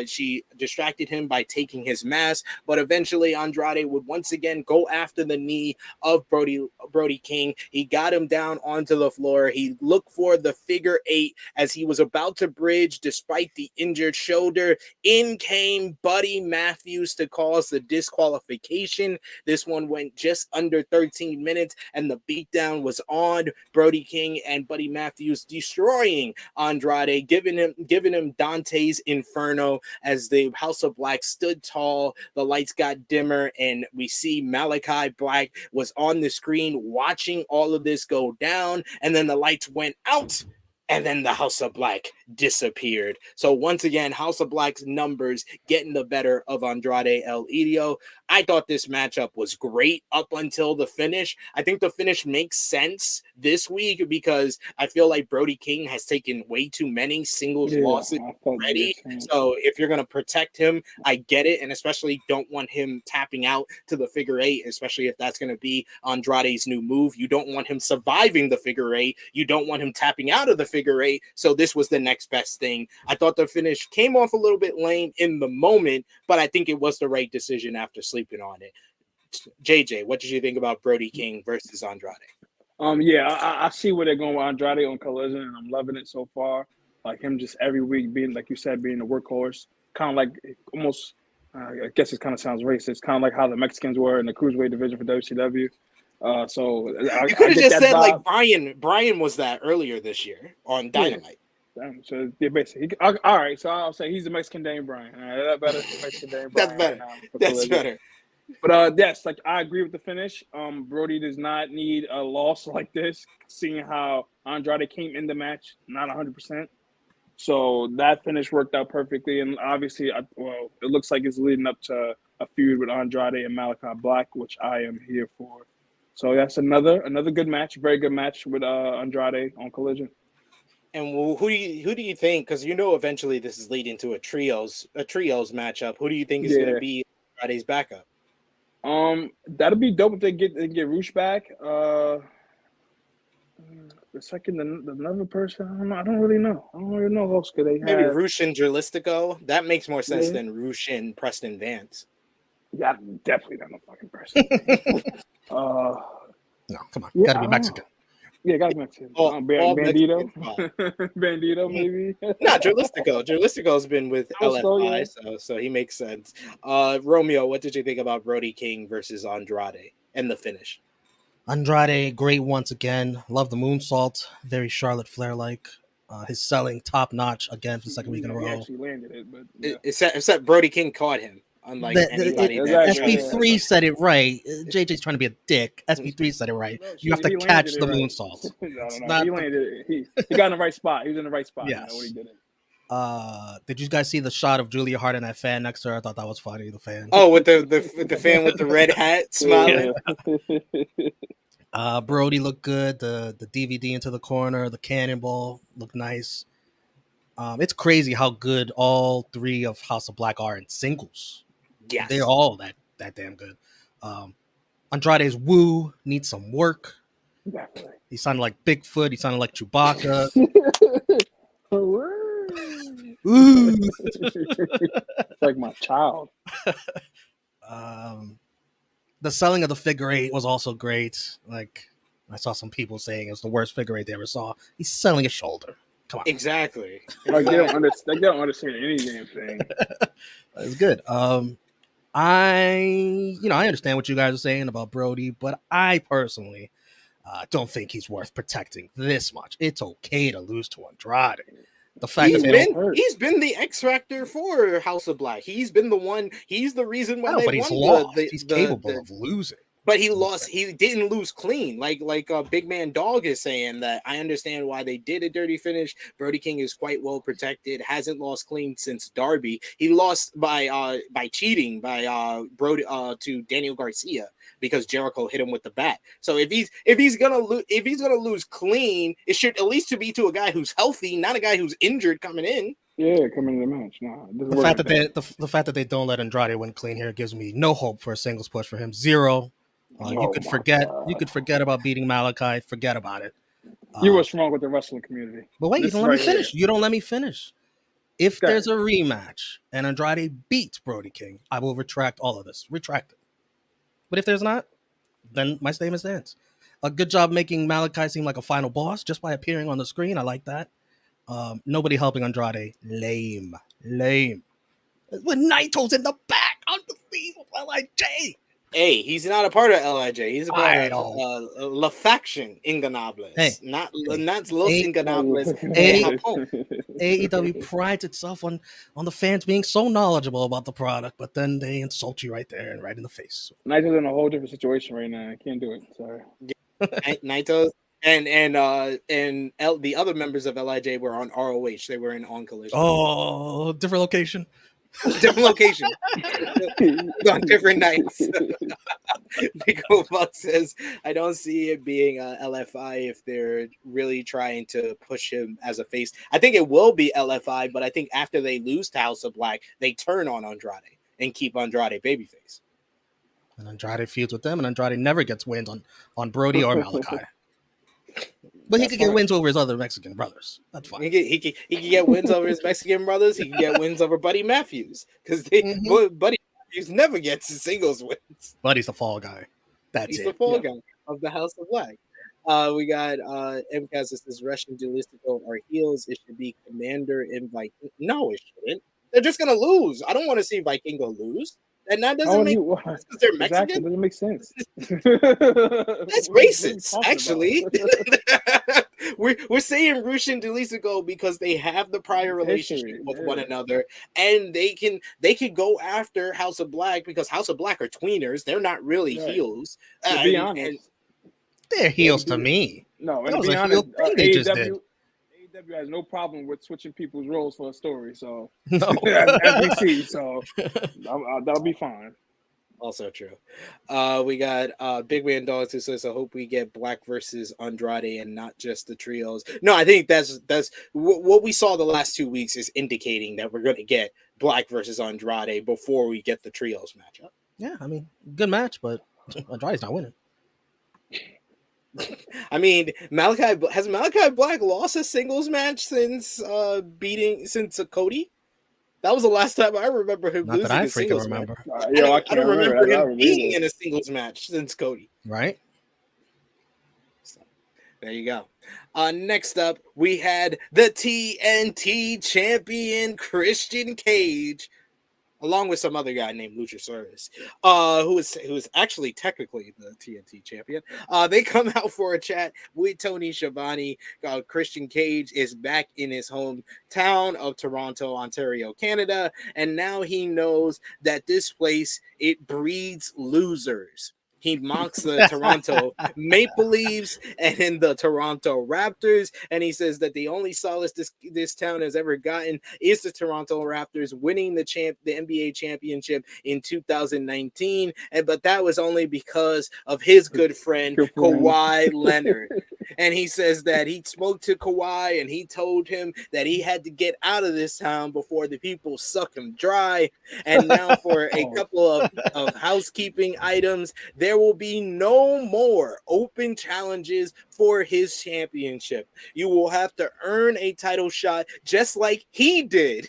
she distracted him by taking his mask. But eventually, Andrade would once again go after the knee of Brody King. He got him down onto the floor. He looked for the figure 8 as he was about to bridge despite the injured shoulder. In came Buddy Matthews to cause the disqualification. This one went just under 13 minutes, and the beatdown was on. Brody King and Buddy Matthews destroying attacking Andrade, giving him Dante's Inferno as the House of Black stood tall. The lights got dimmer, and we see Malachi Black was on the screen watching all of this go down, and then the lights went out. And then the House of Black disappeared. So once again, House of Black's numbers getting the better of Andrade El Idolo. I thought this matchup was great up until the finish. I think the finish makes sense this week because I feel like Brody King has taken way too many singles losses already. So if you're going to protect him, I get it. And especially don't want him tapping out to the figure eight, especially if that's going to be Andrade's new move. You don't want him surviving the figure eight. You don't want him tapping out of the figure eight. So this was the next best thing. I thought the finish came off a little bit lame in the moment, but I think it was the right decision after sleeping on it. JJ, what did you think about Brody King versus Andrade? I see where they're going with Andrade on Collision, and I'm loving it so far. Like him just every week being, like you said, being a workhorse, kind of like almost. I guess it kind of sounds racist, kind of like how the Mexicans were in the cruiserweight division for WCW. So you could have just said vibe. Like Brian was that earlier this year on Dynamite. Yeah. So yeah, basically, all right. So I'll say he's the Mexican Dane Bryan. All right, that better. Mexican Dane Bryan. That's better. That's better. But yes, like I agree with the finish. Brody does not need a loss like this, seeing how Andrade came in the match not 100%. So that finish worked out perfectly, and obviously, it looks like it's leading up to a feud with Andrade and Malachi Black, which I am here for. So that's another good match, very good match with Andrade on Collision. And who do you think? Because eventually this is leading to a trios matchup. Who do you think is going to be Andrade's backup? That'll be dope if they get Roosh back. The second, another person, I don't really know. I don't really know who else could they have. Maybe Roosh and Jalistico. That makes more sense than Roosh and Preston Vance. Yeah, definitely not no fucking person. No, come on. Gotta be Mexican. Yeah, gotta be Mexican. Bandito. Bandito, maybe. Nah, Jalistico. Jalistico's been with LFI, so he makes sense. Romeo, what did you think about Brody King versus Andrade and the finish? Andrade, great once again. Love the moonsault. Very Charlotte Flair-like. His selling top-notch again for the second week in a row. He actually landed it, but except Brody King caught him. Unlike anybody. SB3 said it right. JJ's trying to be a dick. SB3 said it right. You have to catch the moonsault. He landed it. He got in the right spot. He was in the right spot. Yes. When he did it. Did you guys see the shot of Julia Hart and that fan next to her? I thought that was funny. The fan. Oh, with the fan with the red hat smiling. Brody looked good. The DVD into the corner. The cannonball looked nice. It's crazy how good all three of House of Black are in singles. Yes. They're all that damn good. Andrade's woo needs some work. Definitely. He sounded like Bigfoot. He sounded like Chewbacca. Ooh. It's like my child. The selling of the figure eight was also great. Like, I saw some people saying it was the worst figure eight they ever saw. He's selling his shoulder. Come on. Exactly. Like they don't understand any damn thing. It's good. I understand what you guys are saying about Brody, but I personally don't think he's worth protecting this much. It's okay to lose to Andrade. The fact he's been the X factor for House of Black. He's been the one. He's the reason why they he's won. Lost. He's capable of losing. But he lost. He didn't lose clean. Like Big Man Dog is saying that I understand why they did a dirty finish. Brody King is quite well protected. Hasn't lost clean since Darby. He lost by cheating by Brody to Daniel Garcia because Jericho hit him with the bat. So if he's gonna lose clean, it should at least to be to a guy who's healthy, not a guy who's injured coming in. Yeah, coming in the match. No, the fact that they don't let Andrade win clean here gives me no hope for a singles push for him. Zero. You could forget. God. You could forget about beating Malachi. Forget about it. What's wrong with the wrestling community? But wait, you don't let me finish. You don't let me finish. If there's a rematch and Andrade beats Brody King, I will retract all of this. Retract it. But if there's not, then my statement stands. A good job making Malachi seem like a final boss just by appearing on the screen. I like that. Nobody helping Andrade. Lame. When Naito's in the back on the field, LIJ. Hey, he's not a part of LIJ. He's a part I of know. La Faction Ingonables. Hey, not hey, not Los hey, Ingonables de hey. Japón. AEW prides itself on the fans being so knowledgeable about the product, but then they insult you right there and right in the face. Naito's in a whole different situation right now. I can't do it. Sorry. Naito and the other members of LIJ were on ROH. They were on Collision. Oh, different location. Different location. On different nights. Nico Buck says, I don't see it being LFI if they're really trying to push him as a face. I think it will be LFI, but I think after they lose to House of Black, they turn on Andrade and keep Andrade babyface. And Andrade feuds with them, and Andrade never gets wins on Brody or Malachi. But he could get wins over his other Mexican brothers. That's fine. He can get wins over his Mexican brothers. He can get wins over Buddy Matthews because Buddy Matthews never gets singles wins. Buddy's the fall guy. He's the fall guy of the House of Black. We got MCAS that says Russian Duelistico are heels. It should be Commander and Viking. No, it shouldn't. They're just gonna lose. I don't want to see Vikingo lose. And that doesn't make sense because they're Mexican. Exactly. Doesn't make sense. That's racist, actually. we're saying Russian Duelistico because they have the prior relationship with one another, and they can go after House of Black because House of Black are tweeners. They're not really heels. To be honest, they're heels to me. No, and that to was be a honest, heel thing they just did. AEW has no problem with switching people's roles for a story, so no. as we see, so that'll be fine. Also true. We got Big Man Dogs who says, I hope we get Black versus Andrade and not just the trios. No, I think that's what we saw the last 2 weeks is indicating that we're going to get Black versus Andrade before we get the trios matchup. Yeah, I mean, good match, but Andrade's not winning. I mean, has Malachi Black lost a singles match since Cody? That was the last time I remember him losing a singles match. I don't remember him being in a singles match since Cody. Right. So, there you go. Next up, we had the TNT champion Christian Cage, along with some other guy named Luchasaurus, who is actually technically the TNT champion. They come out for a chat with Tony Schiavone. Christian Cage is back in his hometown of Toronto, Ontario, Canada, and now he knows that this place, it breeds losers. He mocks the Toronto Maple Leafs and the Toronto Raptors, and he says that the only solace this town has ever gotten is the Toronto Raptors winning the NBA championship in 2019, but that was only because of his good friend Kawhi Leonard. And he says that he spoke to Kawhi and he told him that he had to get out of this town before the people suck him dry. And now for a couple of housekeeping items, there will be no more open challenges for his championship. You will have to earn a title shot just like he did.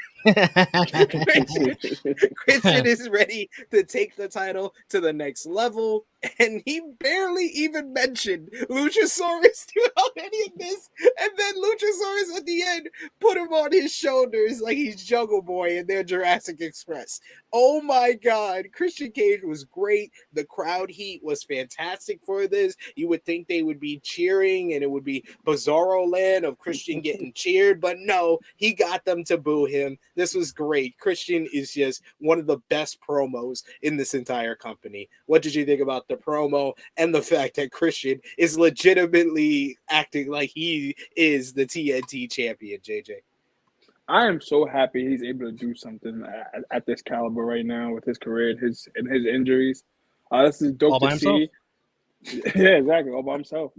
Christian is ready to take the title to the next level, and he barely even mentioned Luchasaurus throughout any of this, and then Luchasaurus at the end put him on his shoulders like he's Jungle Boy in their Jurassic Express. Oh my God, Christian Cage was great. The crowd heat was fantastic for this. You would think they would be cheering and it would be Bizarro land of Christian getting cheered, but no, he got them to boo him. This was great. Christian is just one of the best promos in this entire company. What did you think about the promo and the fact that Christian is legitimately acting like he is the TNT champion, JJ? I am so happy he's able to do something at this caliber right now with his career and his injuries. This is dope to see. Yeah, exactly. All by himself.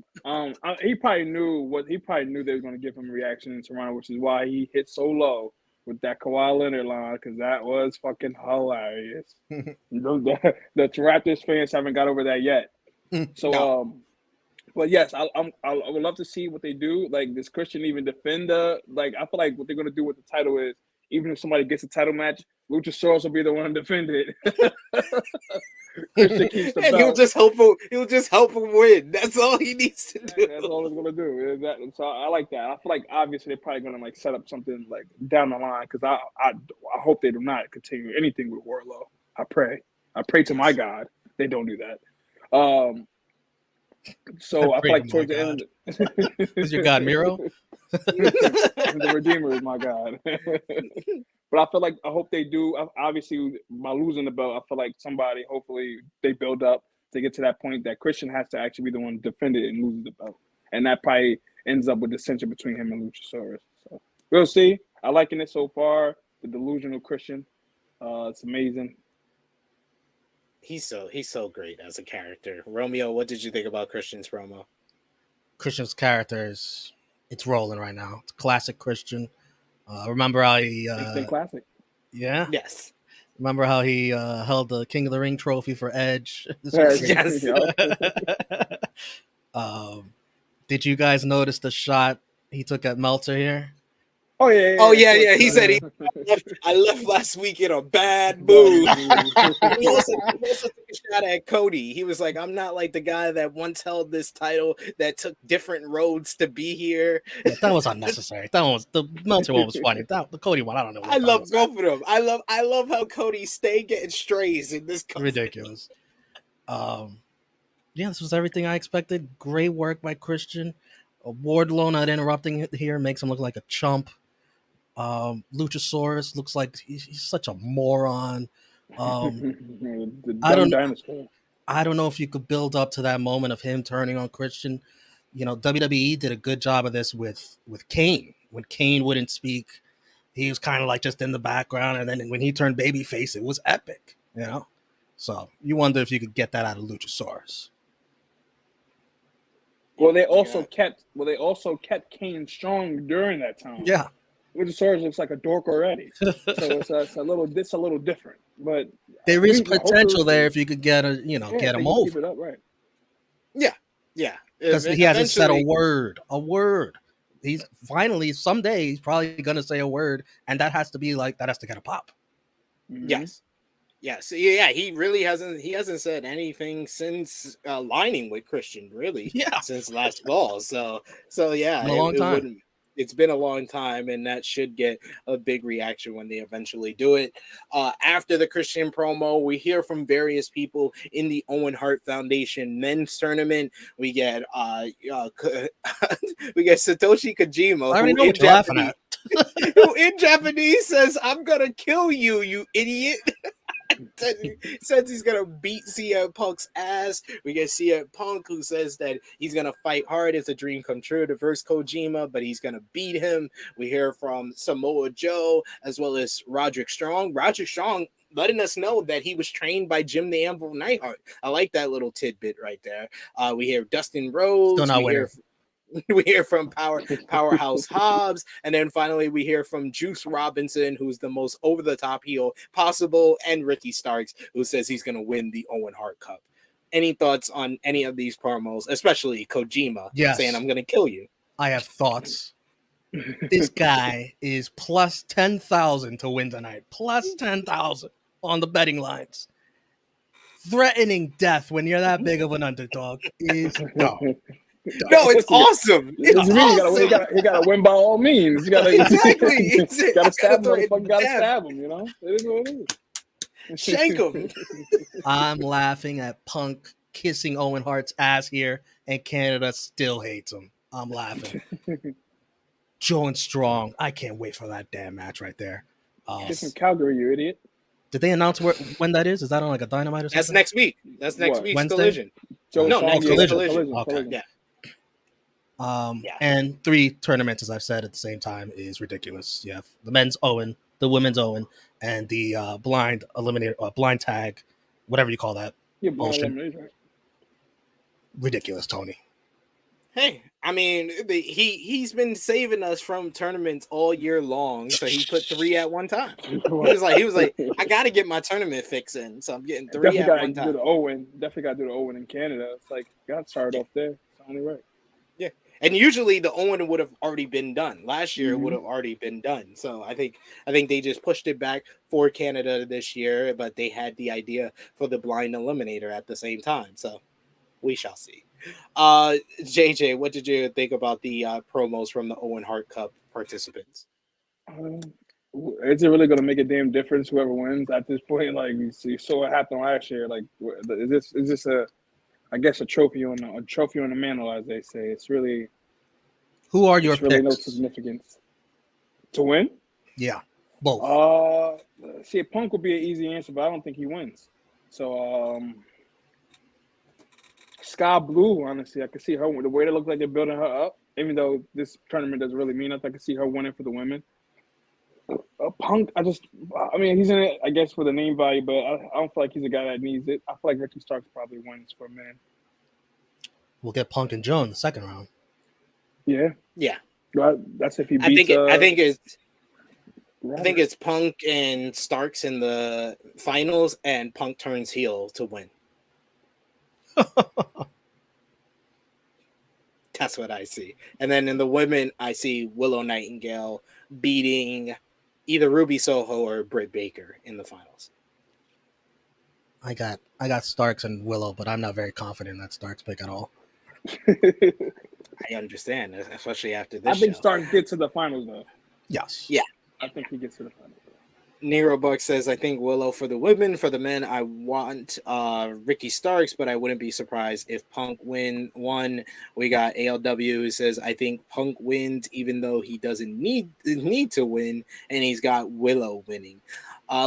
He probably knew they were going to give him a reaction in Toronto, which is why he hit so low with that Kawhi Leonard line, because that was fucking hilarious. You know, the Raptors fans haven't got over that yet. So, but yes, I would love to see what they do. Like, does Christian even defend I feel like what they're going to do with the title is, even if somebody gets a title match, Luchasaurus will be the one to defend it. Christian keeps the belt. He'll just help him win. That's all he needs to do. That's all he's gonna do. So I like that. I feel like obviously they're probably gonna set up something like down the line, because I hope they do not continue anything with Wardlow. I pray to my God They don't do that. So I feel like towards the end, Who's your god, Miro? the Redeemer is my god. But I feel like I hope they do. Obviously, by losing the belt, I feel like somebody, hopefully, they build up to get to that point that Christian has to actually be the one to defend it and lose the belt, and that probably ends up with dissension between him and Luchasaurus. So we'll see. I'm liking it so far. The delusional Christian, it's amazing. He's so great as a character. Romeo, what did you think about Christian's promo? Christian's character it's rolling right now. It's classic Christian. Remember how he classic. Yeah. Yes. Remember how he held the King of the Ring trophy for Edge? Yes. Did you guys notice the shot he took at Meltzer here? Oh yeah. Oh yeah. He said I left last week in a bad mood. He also took a shot at Cody. He was like, I'm not like the guy that once held this title that took different roads to be here. Yeah, that was unnecessary. The Meltzer one was funny. The Cody one, I don't know. I love both of them. I love how Cody stayed getting strays in this company. Ridiculous. Yeah, this was everything I expected. Great work by Christian. Wardlow not interrupting here makes him look like a chump. Luchasaurus looks like he's such a moron. I don't know if you could build up to that moment of him turning on Christian. You know, WWE did a good job of this with Kane. When Kane wouldn't speak, he was kind of like just in the background, and then when he turned babyface, it was epic. You know, so you wonder if you could get that out of Luchasaurus. Well, they also kept Kane strong during that time. Yeah. Luchasaurus looks like a dork already, so it's a little different. But there is potential there if you could get get him over. Keep it up, right? Yeah. Because he hasn't said a word. He's finally someday he's probably gonna say a word, and that has to get a pop. Mm-hmm. Yes. Yeah. He really hasn't. He hasn't said anything since lining with Christian. Really. Yeah. Since last fall. So yeah. A long time. It's been a long time, and that should get a big reaction when they eventually do it. After the Christian promo, we hear from various people in the Owen Hart Foundation men's tournament. We get Satoshi Kojima, I already know what you're laughing at. who in Japanese says, "I'm gonna kill you, you idiot." Says he's gonna beat CM Punk's ass. We get CM Punk, who says that he's gonna fight hard. It's a dream come true to verse Kojima, but he's gonna beat him. We hear from Samoa Joe as well as Roderick Strong. Roderick Strong letting us know that he was trained by Jim the Anvil Neidhart. I like that little tidbit right there. We hear Dustin Rhodes. We hear from Powerhouse Hobbs, and then finally we hear from Juice Robinson, who's the most over-the-top heel possible, and Ricky Starks, who says he's going to win the Owen Hart Cup. Any thoughts on any of these promos, especially Kojima saying, I'm going to kill you? I have thoughts. This guy is plus 10,000 to win tonight. Plus 10,000 on the betting lines. Threatening death when you're that big of an underdog is no. No, it's awesome. It's awesome. You gotta win by all means. You gotta gotta stab him. Gotta stab him. You know, it is what it is. Shank him. I'm laughing at Punk kissing Owen Hart's ass here, and Canada still hates him. I'm laughing. Joe and Strong. I can't wait for that damn match right there. It's in Calgary, you idiot. Did they announce when that is? Is that on like a Dynamite or something? That's next week. That's next week's Wednesday? Collision. Next week's Collision. Okay. Yeah. And 3 tournaments, as I've said at the same time, is ridiculous. You have the men's Owen, the women's Owen, and the blind eliminator, blind tag, whatever you call that. Yeah, blind elimination. Ridiculous, Tony. Hey, I mean, he's been saving us from tournaments all year long, so he put 3 at one time. He was like, I got to get my tournament fix in, so I'm getting 3 at one time. Definitely got to do the Owen in Canada. It's like, got to start off there. It's only right. Yeah. And usually the Owen would have already been done. Last year would have already been done. So I think they just pushed it back for Canada this year, but they had the idea for the blind eliminator at the same time. So we shall see. JJ, what did you think about the promos from the Owen Hart Cup participants? is it really going to make a damn difference whoever wins at this point? Like you saw what happened last year. Like, is this I guess a trophy on the mantle, as they say. Who are your It's really no picks? significance to win. Yeah, both. See, Punk would be an easy answer, but I don't think he wins. So, Sky Blue, honestly, I could see her the way they look like they're building her up. Even though this tournament doesn't really mean nothing, I could see her winning for the women. Punk, I mean, he's in it, I guess, for the name value, but I don't feel like he's a guy that needs it. I feel like Ricky Starks probably wins for a man. We'll get Punk and Joe in the second round. Yeah, Yeah. well, that's if he beats. I think it's Punk and Starks in the finals, and Punk turns heel to win. That's what I see. And then in the women, I see Willow Nightingale beating either Ruby Soho or Britt Baker in the finals. I got Starks and Willow, but I'm not very confident in that Starks pick at all. I understand, especially after this. I think show. Starks gets to the finals though. Yes. Yeah. I think he gets to the finals. Nero Buck says, I think Willow for the women. For the men, I want Ricky Starks, but I wouldn't be surprised if Punk won. We got ALW who says, I think Punk wins, even though he doesn't need to win, and he's got Willow winning.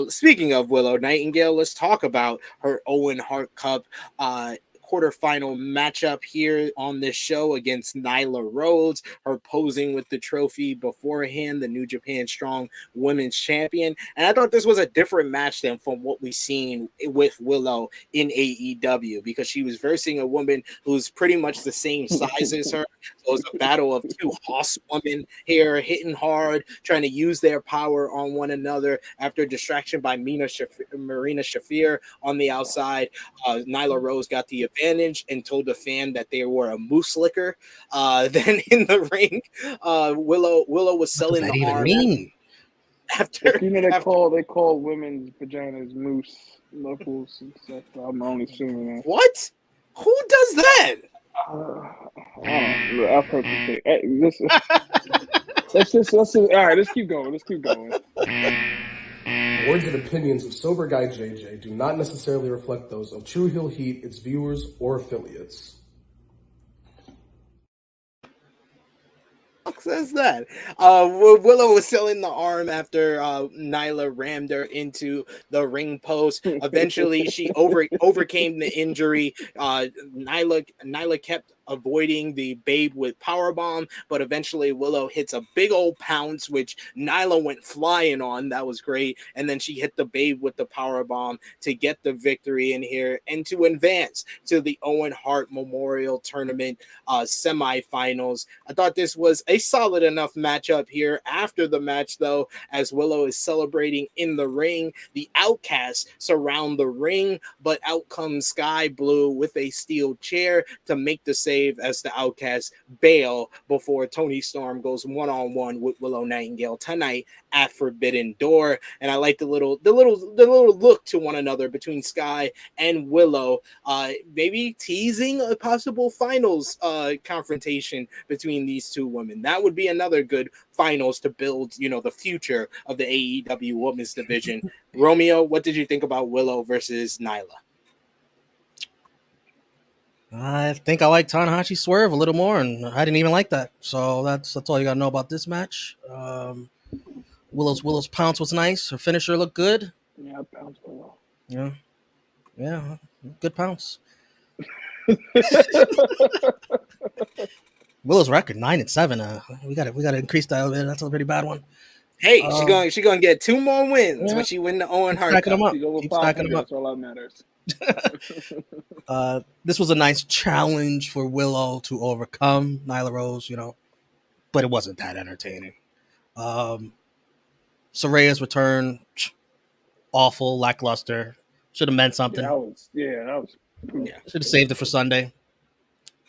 Speaking of Willow Nightingale, let's talk about her Owen Hart Cup quarterfinal matchup here on this show against Nyla Rose, her posing with the trophy beforehand, the New Japan Strong Women's Champion. And I thought this was a different match than from what we've seen with Willow in AEW, because she was versing a woman who's pretty much the same size as her. So it was a battle of two hoss women here, hitting hard, trying to use their power on one another after distraction by Marina Shafir on the outside. Nyla Rose got the advantage and told the fan that they were a moose licker. Then in the ring, Willow was selling the arm. After they call women's vaginas moose knuckles and stuff. I'm only assuming that. What? Who does that? I've heard this thing. Let's all right. Let's keep going. The words and opinions of Sober Guy JJ do not necessarily reflect those of True Heel Heat, its viewers, or affiliates. Says that Willow was selling the arm after Nyla rammed her into the ring post. Eventually she overcame the injury. Nyla kept avoiding the Babe with powerbomb, but eventually Willow hits a big old pounce, which Nyla went flying on. That was great. And then she hit the Babe with the powerbomb to get the victory in here and to advance to the Owen Hart Memorial Tournament semifinals. I thought this was a solid enough matchup here. After the match, though, as Willow is celebrating in the ring, the Outcasts surround the ring, but out comes Sky Blue with a steel chair to make the save as the Outcasts bail before Tony Storm goes one-on-one with Willow Nightingale tonight at Forbidden Door. And I like the little look to one another between Sky and Willow, maybe teasing a possible finals confrontation between these two women. That would be another good finals to build, the future of the AEW Women's Division. Romeo, what did you think about Willow versus Nyla? I think I like Tanahashi Swerve a little more, and I didn't even like that. So that's all you gotta know about this match. Willow's pounce was nice. Her finisher looked good. Yeah, pounce well. Yeah, good pounce. Willow's record 9-7. We gotta increase that a little bit. That's a pretty bad one. Hey, she gonna get 2 more wins when she win the Owen Hart Cup. Keep stacking them up. That's all that matters. This was a nice challenge for Willow to overcome Nyla Rose, but it wasn't that entertaining. Soraya's return, awful, lackluster. Should have meant something. That was. Should have saved it for Sunday.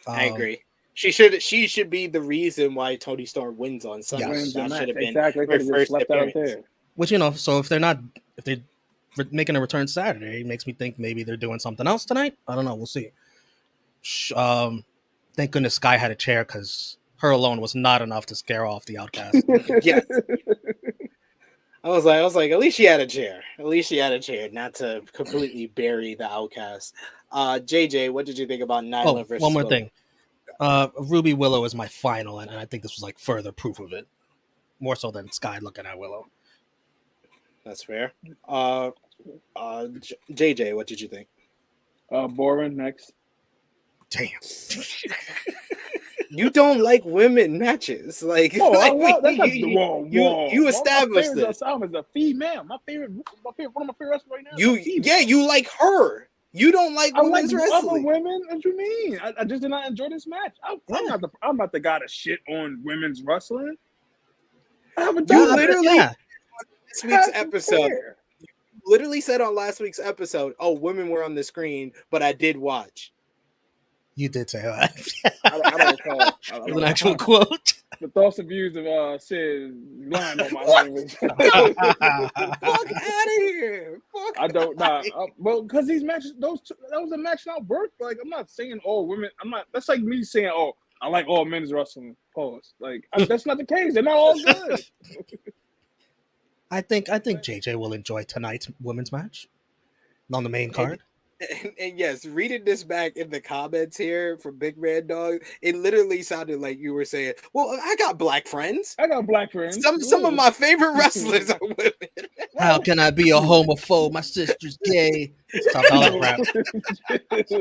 I agree. She should be the reason why Tony Storm wins on Sunday. Yes. That should have been exactly. her first appearance. Which, so if they're making a return Saturday, it makes me think maybe they're doing something else tonight. I don't know. We'll see. Thank goodness Sky had a chair, because her alone was not enough to scare off the Outcast. Yes. I was like, at least she had a chair. At least she had a chair, not to completely bury the outcast. JJ, what did you think about Nyla versus one more Willow? thing. Ruby Willow is my final, and I think this was like further proof of it. More so than Sky looking at Willow. That's fair. JJ, what did you think? Boring next. Damn. You don't like women matches, like, Oh, like I love that's you established this. One of my favorite wrestlers right now. You like her. You don't like I like women's other wrestling. women. What you mean? I just did not enjoy this match. I'm not the guy to shit on women's wrestling. I haven't done You literally Yeah. this week's episode. Literally said on last week's episode, "Oh, women were on the screen, but I did watch." You did say that. I don't recall. It was an actual quote. The thoughts and views of Sid lying on my language. Fuck out of here! Fuck I don't outta know. Well, because these matches, that was a match that worked. Like, I'm not saying all women. I'm not. That's like me saying, "Oh, I like all men's wrestling." Pause. Like, that's not the case. They're not all good. I think JJ will enjoy tonight's women's match on the main card. And yes, reading this back in the comments here from Big Red Dog, it literally sounded like you were saying, "Well, I got black friends. I got black friends. Some of my favorite wrestlers are women." How can I be a homophobe? My sister's gay. Top dollar rap.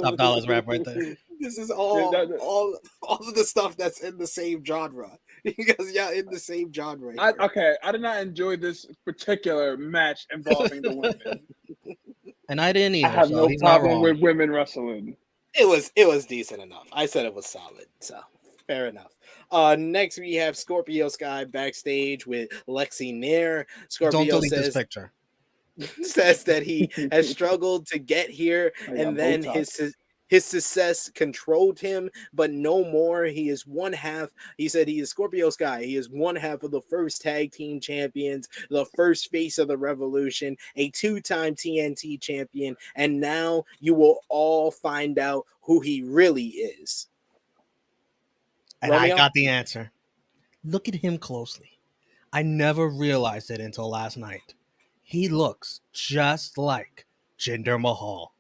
Top dollars rap right there. This is all of the stuff that's in the same genre. Because in the same genre. I did not enjoy this particular match involving the women. And I didn't either. I have so no he's not problem wrong. with women wrestling. It was decent enough. I said it was solid, so fair enough. Next we have Scorpio Sky backstage with Lexi Nair. Scorpio Don't delete this picture. says that he has struggled to get here, and then his success controlled him, but no more. He is one half. He said he is Scorpio Sky. He is one half of the first tag team champions, the first face of the revolution, a 2-time TNT champion, and now you will all find out who he really is. And Romeo? I got the answer. Look at him closely. I never realized it until last night. He looks just like Jinder Mahal.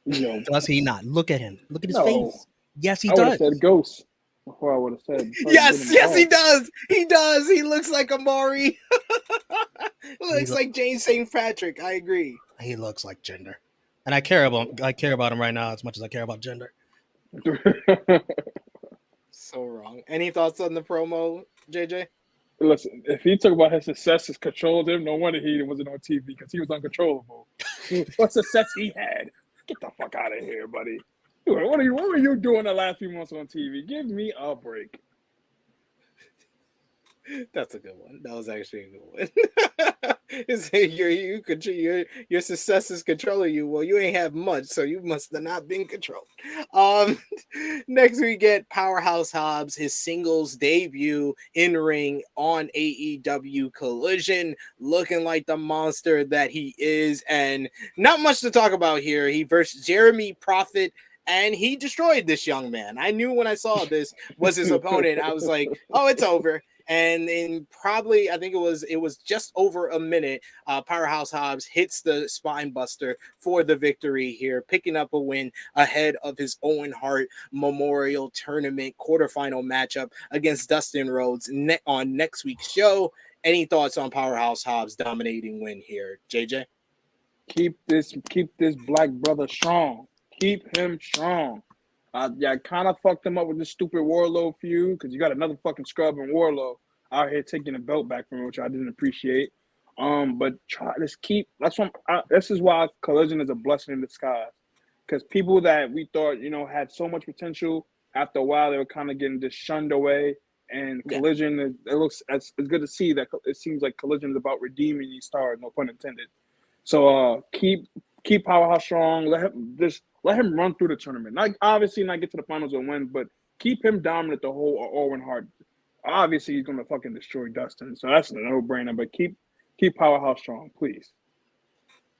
No. Does he not? Look at him. Look at his No. face. Yes, he I would does. have said Ghost before I would have said. Yes, he does. He does. He looks like Amari. Looks like James St. Patrick. I agree. He looks like Jinder. And I care about him right now as much as I care about Jinder. So wrong. Any thoughts on the promo, JJ? Listen, if he talk about his success has controlled him, no wonder he wasn't on TV because he was uncontrollable. What success he had? Get the fuck out of here, buddy. What were you doing the last few months on TV? Give me a break. That's a good one. That was actually a good one. Your success is controlling you. Well, you ain't have much, so you must have not been controlled. Next we get Powerhouse Hobbs, his singles debut in ring on AEW Collision, looking like the monster that he is, and not much to talk about here. He versed Jeremy Prophet, and he destroyed this young man. I knew when I saw this was his opponent, I was like, oh, it's over. And in probably, I think it was just over a minute, Powerhouse Hobbs hits the spine buster for the victory here, picking up a win ahead of his Owen Hart Memorial Tournament quarterfinal matchup against Dustin Rhodes on next week's show. Any thoughts on Powerhouse Hobbs' dominating win here, JJ? Keep this black brother strong. Keep him strong. Yeah, kind of fucked him up with this stupid Warlow feud because you got another fucking scrub in Warlow out here taking the belt back from him, which I didn't appreciate. But this is why Collision is a blessing in disguise, because people that we thought had so much potential, after a while they were kind of getting just shunned away. And Collision, it's good to see that it seems like Collision is about redeeming these stars, no pun intended. So keep Powerhouse strong. Let him run through the tournament. Obviously not get to the finals and win, but keep him dominant the whole Owen Hart. Obviously he's gonna fucking destroy Dustin, so that's a no-brainer. But keep Powerhouse strong, please.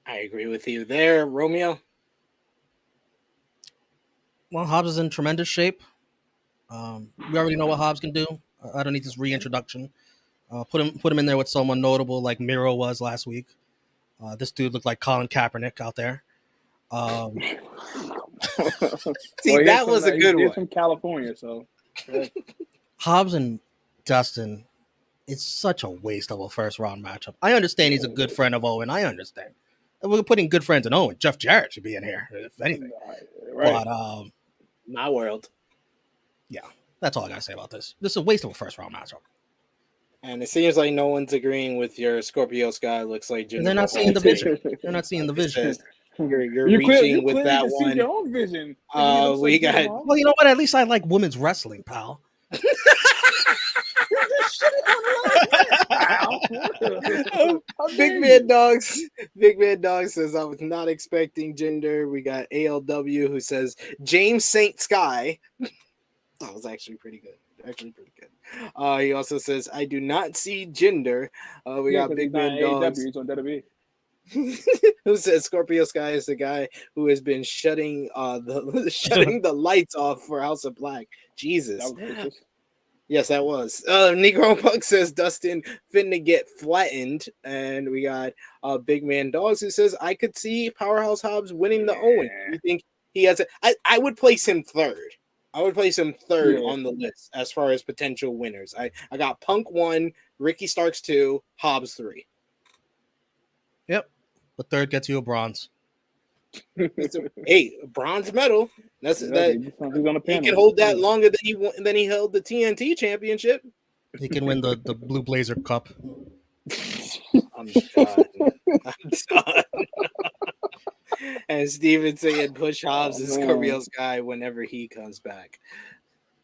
I agree with you there, Romeo. Well, Hobbs is in tremendous shape. We already know what Hobbs can do. I don't need this reintroduction. Put him in there with someone notable like Miro was last week. This dude looked like Colin Kaepernick out there. See, that was a good one. He's from California, so Hobbs and Dustin, it's such a waste of a first round matchup. I understand he's a good friend of Owen. I understand. And we're putting good friends in Owen. Jeff Jarrett should be in here, if anything. right. But My world. yeah, that's all I gotta say about this. This is a waste of a first round matchup. And it seems like no one's agreeing with your Scorpio Sky. Looks like And they're not seeing the vision. They're not seeing the vision. You're reaching with that one. See your own vision. We got. Well, you know what? At least I like women's wrestling, pal. Big Man Dogs. Big Man Dog says, I was not expecting gender. We got ALW who says James St. Sky. That was actually pretty good. He also says, I do not see gender. We got Big Man Dogs. He's on WWE. Who says Scorpio Sky is the guy who has been shutting the lights off for House of Black. Jesus. Yes, that was. Negro Punk says Dustin finna get flattened. And we got Big Man Dogs who says, I could see Powerhouse Hobbs winning the Owen. You think he has I would place him third. I would place him third on the list as far as potential winners. I got Punk 1, Ricky Starks 2, Hobbs 3. Yep. But third gets you a bronze. Hey, a bronze medal. That's that. He can hold that longer than he held the TNT championship. He can win the Blue Blazer Cup. I'm done. And Steven saying push Hobbs and Scorpio Sky whenever he comes back.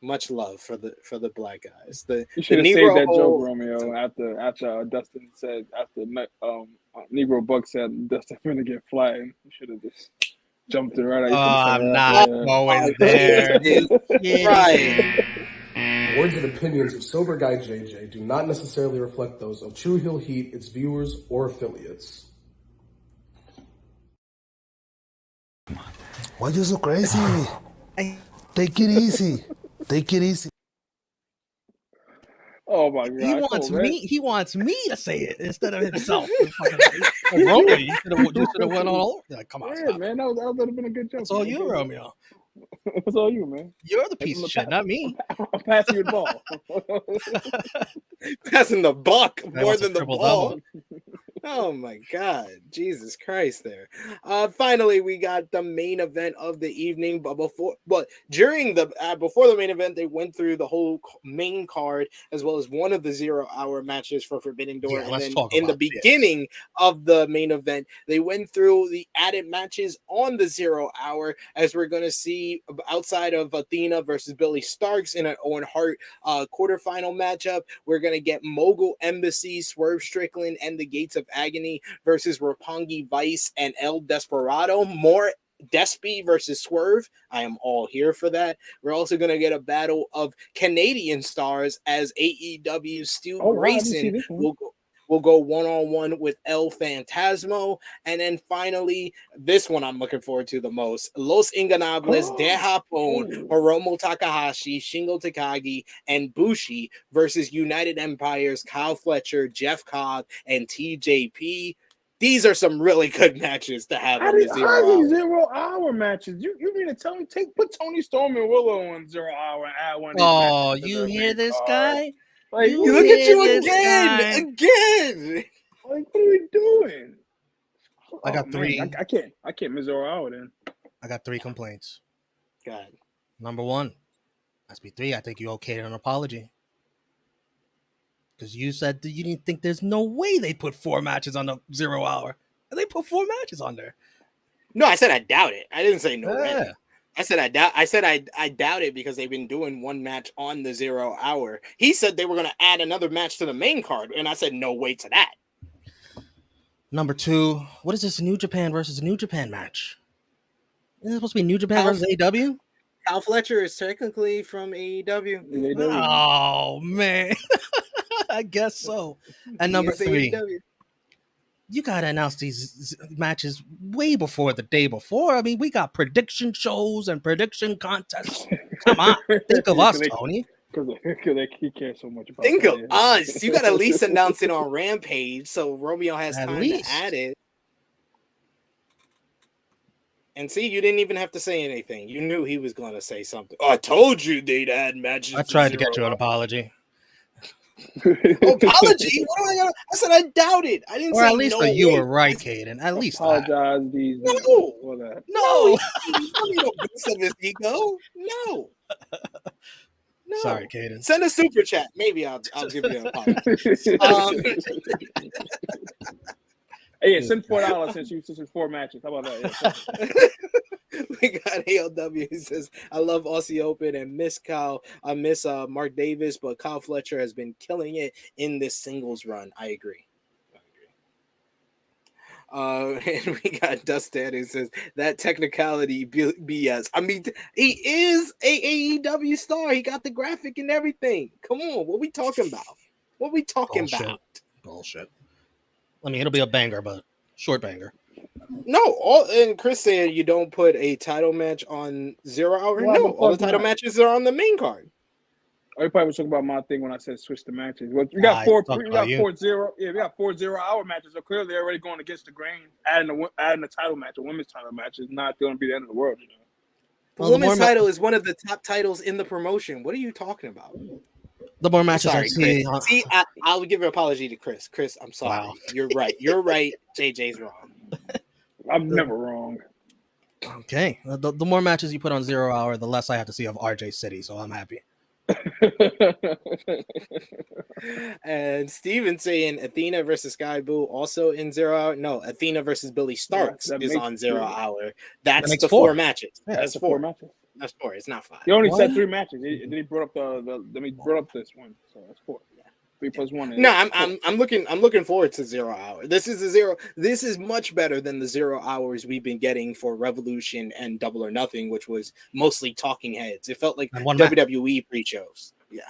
Much love for the black guys. You should have saved that joke, Romeo. After Dustin said, after Negro Buck said Dustin finna get flattened, you should have just jumped it right. I'm not always there. Right. Words and opinions of Sober Guy JJ do not necessarily reflect those of True Heel Heat, its viewers, or affiliates. Why you so crazy? Take it easy. Take it easy. Oh my God! He wants me to say it instead of himself. Romeo, you should have went all over. Like, come on, yeah, man, that would have been a good joke. It's all you, Romeo. It's all you, man. You're the piece of shit, not me. I'm passing you the ball. Passing the buck more than the ball. Oh my God, Jesus Christ! There. Finally, we got the main event of the evening. But before the main event, they went through the whole main card as well as one of the 0 hour matches for Forbidden Door. Yeah, and then in the beginning of the main event, they went through the added matches on the 0 hour, as we're going to see outside of Athena versus Billy Starks in an Owen Hart quarterfinal matchup. We're going to get Mogul Embassy, Swerve Strickland, and the Gates of Agony versus Roppongi Vice and El Desperado. More Despy versus Swerve. I am all here for that. We're also going to get a battle of Canadian stars as AEW Stu Grayson will go one-on-one with El Fantasmo. And then finally, this one I'm looking forward to the most. Los Ingonables de Japón, Hiromu Takahashi, Shingo Takagi, and Bushi versus United Empires, Kyle Fletcher, Jeff Cobb, and TJP. These are some really good matches to have on the 0 hour matches. You mean to tell me put Tony Storm and Willow on 0 hour and add one? Oh, you hear this guy? Like, look at you again. Like, what are we doing? I got three. I can't miss 0 hour then. I got 3 complaints. God. Number 1, SB3, I think you okayed an apology. Because you said that you didn't think there's no way they put 4 matches on the 0 hour. And they put 4 matches on there. No, I said I doubt it. I didn't say no way. I said I doubt it because they've been doing one match on the 0 hour. He said they were going to add another match to the main card, and I said no way to that. Number 2, what is this New Japan versus New Japan match? Isn't it supposed to be New Japan versus AEW? Kyle Fletcher is technically from AEW. Oh, man. I guess so. And number 3, you got to announce these matches way before the day before. I mean, we got prediction shows and prediction contests. Come on. Think of us, Tony. Because he cares so much about Think of that. us. You got to at least announce it on Rampage so Romeo has At time least. to add it. And see, you didn't even have to say anything. You knew he was going to say something. Oh, I told you they'd add matches. I tried to get you an apology. Apology? What am I gonna? I said I doubt it. I didn't Or say at least no. that you were right, Caden. At least that. Apologize these No. for that. No, he don't boost of his ego. No. Sorry, Caden. Send a super chat. Maybe I'll give you an apology. Hey, send $4 since it's 4 matches. How about that? Yeah. We got ALW who says, I love Aussie Open and miss Kyle. I miss Mark Davis, but Kyle Fletcher has been killing it in this singles run. I agree. And we got Dustin who says that technicality BS. I mean, he is a AEW star. He got the graphic and everything. Come on, what we talking about? What we talking about? Bullshit. I mean, it'll be a banger, but short banger. No, and Chris said you don't put a title match on 0 Hour. Why No, the all the fuck title not? matches are on the main card. Oh, you probably was talking about my thing when I said switch the matches. Well, we got four 0. Yeah, we got 4 0 hour matches. So clearly, they're already going against the grain. Adding a title match, a women's title match, is not going to be the end of the world. You know, The women's title is one of the top titles in the promotion. What are you talking about? The more matches Sorry, I see, Chris. See, I'll give an apology to Chris. Chris, I'm sorry. Wow. You're right. You're right. JJ's wrong. I'm never wrong. Okay. The more matches you put on 0 Hour, the less I have to see of RJ City, so I'm happy. And Steven saying Athena versus Sky Boo also in 0 Hour. No, Athena versus Billy Starks is on 0 Hour. That's the 4 matches. Yeah, that's 4 matches. That's 4. It's not 5. He only said 3 matches. Then he brought up brought up this one, so that's 4. Yeah. 3 plus 1. No, I'm looking forward to 0 Hour. This is much better than the 0 Hours we've been getting for Revolution and Double or Nothing, which was mostly talking heads. It felt like WWE pre-shows. Yeah.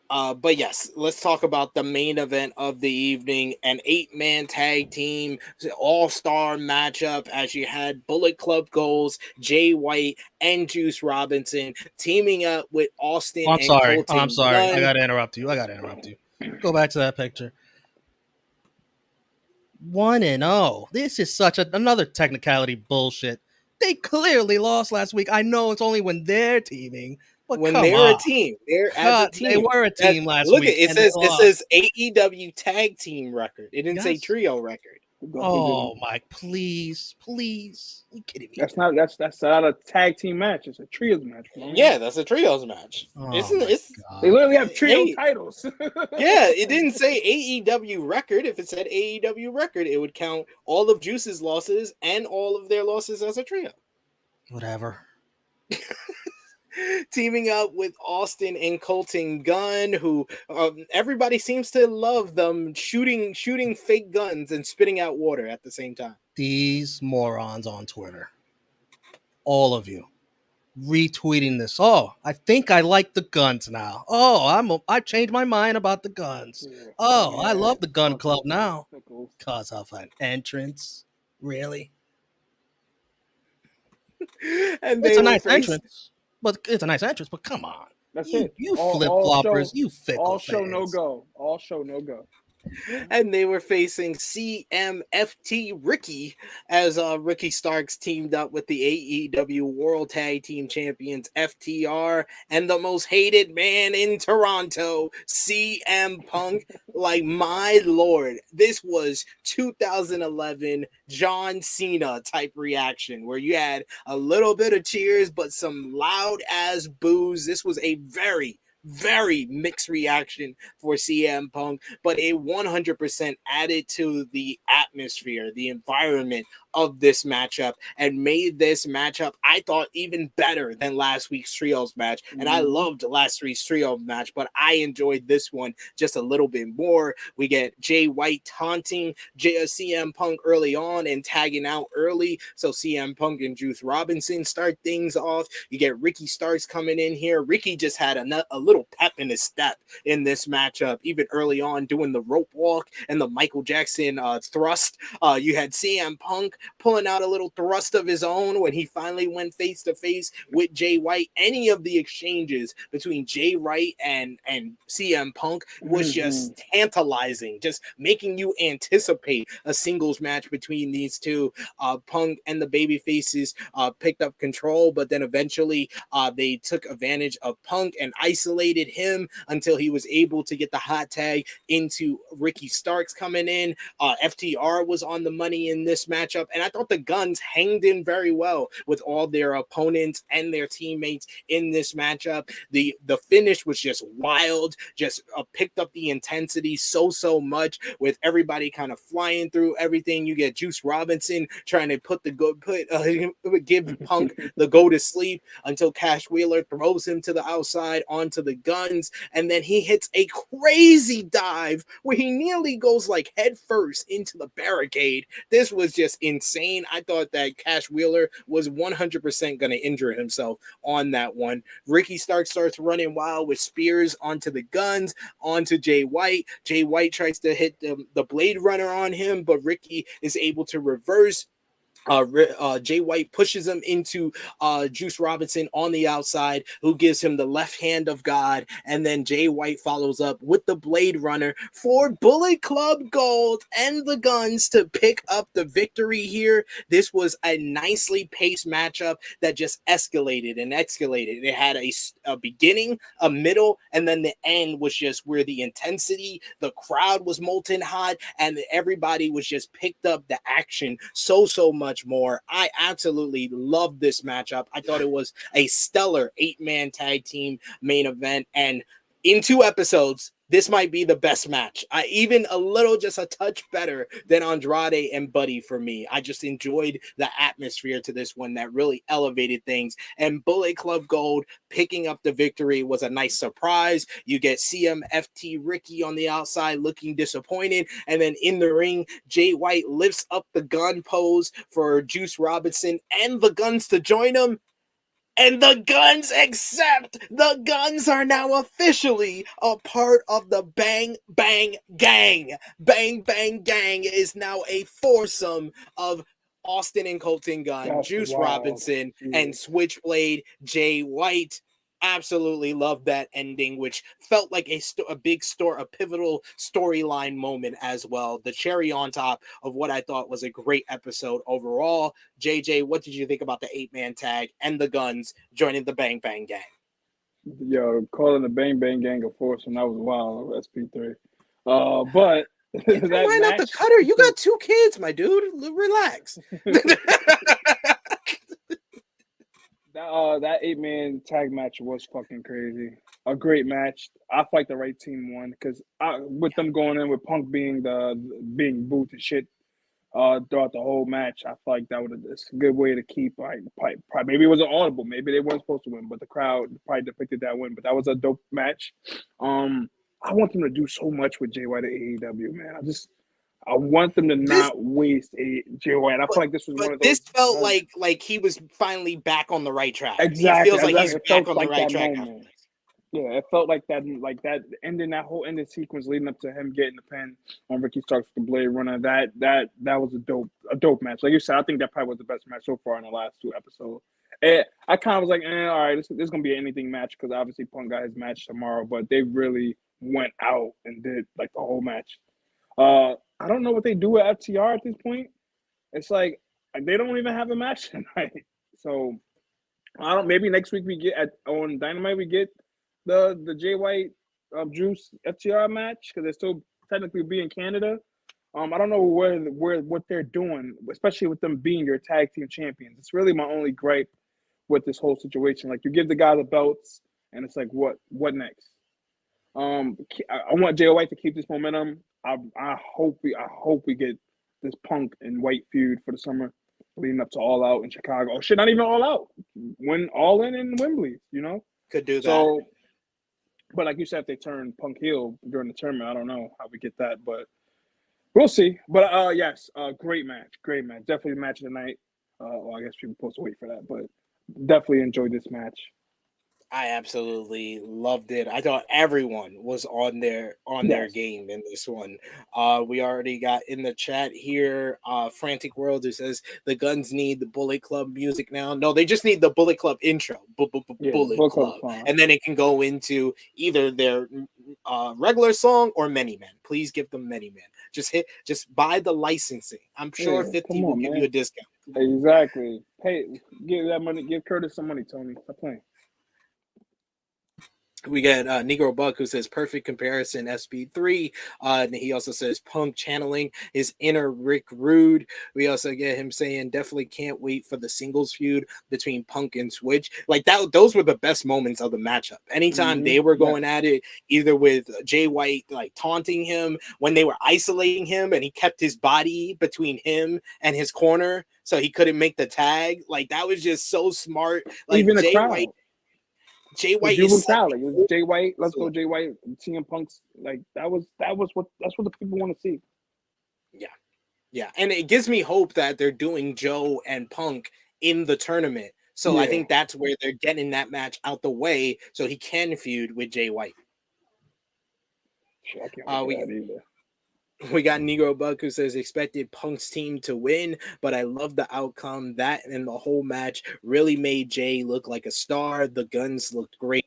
But yes, let's talk about the main event of the evening, an 8-man tag team all-star matchup as you had Bullet Club Goals, Jay White, and Juice Robinson teaming up with Austin and Colton. I'm sorry. I got to interrupt you. Go back to that picture. 1-0. This is such another technicality bullshit. They clearly lost last week. I know it's only when they're teaming. But when they're a team, as a team. They were a team last week. Look, it says AEW tag team record. It didn't say trio record. Oh, Mike, please. Are you kidding me? That's not a tag team match. It's a trios match. Man. Yeah, that's a trios match. Oh, they literally have trio titles. Yeah, it didn't say AEW record. If it said AEW record, it would count all of Juice's losses and all of their losses as a trio. Whatever. Teaming up with Austin and Colton Gunn, who everybody seems to love them shooting fake guns and spitting out water at the same time. These morons on Twitter, all of you, retweeting this. Oh, I think I like the guns now. Oh, I changed my mind about the guns. Oh, I love the gun club now because of an entrance. Really? And it's a nice entrance. But it's a nice entrance, but come on. That's it. You flip-floppers, you fickle All show, fans. no go. All show, no go. And they were facing CMFT Ricky as Ricky Starks teamed up with the AEW World Tag Team Champions FTR and the most hated man in Toronto, CM Punk. Like, my lord, this was 2011 John Cena type reaction where you had a little bit of cheers but some loud ass boos. This was a very mixed reaction for CM Punk, but it 100% added to the atmosphere, the environment of this matchup, and made this matchup, I thought, even better than last week's trios match. And I loved last week's trio match, but I enjoyed this one just a little bit more. We get Jay White taunting CM Punk early on and tagging out early, so CM Punk and Juice Robinson start things off. You get Ricky Starks coming in here. Ricky just had a little little pep in his step in this matchup, even early on doing the rope walk and the Michael Jackson thrust. You had CM Punk pulling out a little thrust of his own when he finally went face to face with Jay White. Any of the exchanges between Jay White and CM Punk was just tantalizing, just making you anticipate a singles match between these two. Punk and the baby faces picked up control, but then eventually they took advantage of Punk and isolated him until he was able to get the hot tag into Ricky Starks coming in. FTR was on the money in this matchup, and I thought the Guns hanged in very well with all their opponents and their teammates in this matchup. The finish was just wild, just picked up the intensity so much with everybody kind of flying through everything. You get Juice Robinson trying to give Punk the go to sleep until Cash Wheeler throws him to the outside onto the Guns, and then he hits a crazy dive where he nearly goes like head first into the barricade. This was just insane. I thought that Cash Wheeler was 100% going to injure himself on that one. Ricky Stark starts running wild with spears onto the Guns, onto Jay White. Jay White tries to hit the Blade Runner on him, but Ricky is able to reverse. Jay White pushes him into Juice Robinson on the outside, who gives him the left hand of God, and then Jay White follows up with the Blade Runner for Bullet Club Gold and the Guns to pick up the victory here. This was a nicely paced matchup that just escalated and escalated. It had a beginning, a middle, and then the end was just where the intensity, the crowd was molten hot, and everybody was just picked up the action so much more. I absolutely loved this matchup. I thought it was a stellar 8-man tag team main event, and in 2 episodes, this might be the best match. Even just a touch better than Andrade and Buddy for me. I just enjoyed the atmosphere to this one that really elevated things, and Bullet Club Gold picking up the victory was a nice surprise. You get CMFT Ricky on the outside looking disappointed, and then in the ring, Jay White lifts up the gun pose for Juice Robinson and the Guns to join him. And the Guns accept. The Guns are now officially a part of the Bang Bang Gang. Bang Bang Gang is now a foursome of Austin and Colton Gunn, That's Juice wild. Robinson, and Switchblade Jay White. Absolutely loved that ending, which felt like a pivotal storyline moment as well. The cherry on top of what I thought was a great episode overall. JJ, what did you think about the 8-man tag and the Guns joining the Bang Bang Gang? Yo, calling the Bang Bang Gang a force, and that was wild on SP3. But Why not the cutter? You got 2 kids, my dude. Relax. That 8-man tag match was fucking crazy. A great match. I feel like the right team won because with them going in with Punk being booed to shit throughout the whole match, I feel like that it's a good way to keep probably, maybe it was an audible, maybe they weren't supposed to win, but the crowd probably depicted that win. But that was a dope match. I want them to do so much with Jay White at AEW, man. I want them to not waste Jay White. I feel like this was one of those. This felt like he was finally back on the right track. Exactly. He feels like he's back on the right track. Yeah, it felt like that ending, that whole ending sequence leading up to him getting the pin on Ricky Starks with the Blade Runner. That was a dope match. Like you said, I think that probably was the best match so far in the last 2 episodes. And I kind of was like, all right, this is gonna be an anything match because obviously Punk got his match tomorrow, but they really went out and did like the whole match. I don't know what they do with FTR at this point. It's like they don't even have a match tonight. So I don't. Maybe next week we get on Dynamite we get the Jay White Juice FTR match because they still technically be in Canada. I don't know what they're doing, especially with them being your tag team champions. It's really my only gripe with this whole situation. Like you give the guy the belts, and it's like what next? I want Jay White to keep this momentum. I hope we get this Punk and White feud for the summer, leading up to All Out in Chicago. Oh shit, not even All Out. Win All in Wembley. Could do that. So, but like you said, if they turn Punk heel during the tournament, I don't know how we get that, but we'll see. But yes, great match. Definitely the match of the night. Well, I guess people are supposed to wait for that, but definitely enjoyed this match. I absolutely loved it. I thought everyone was on their Yes. game in this one. We already got in the chat here, Frantic World, who says the Guns need the Bullet Club music now. No, they just need the Bullet Club intro, Yeah, Bullet book club's Club, fine. and then it can go into either their regular song or Many Men. Please give them Many Men. Just buy the licensing. I'm sure Yeah, 50 come will on, give man. you a discount. Exactly. Hey, give that money. Give Curtis some money, Tony. Stop playing. We got Negro Buck, who says perfect comparison SB3. And he also says Punk channeling his inner Rick Rude. We also get him saying definitely can't wait for the singles feud between Punk and Switch. Like that, those were the best moments of the matchup. Anytime they were going at it, either with Jay White like taunting him when they were isolating him, and he kept his body between him and his corner so he couldn't make the tag. Like that was just so smart. Like Even the Jay crowd. White. Jay The White Juvenile is crowd, like it was Jay White. Let's go, Jay White. CM Punk's like that's what the people want to see. Yeah, and it gives me hope that they're doing Joe and Punk in the tournament. So I think that's where they're getting that match out the way so he can feud with Jay White. I can't wait for that either. We got Negro Buck, who says expected Punk's team to win, but I love the outcome. That and the whole match really made Jay look like a star. The Guns looked great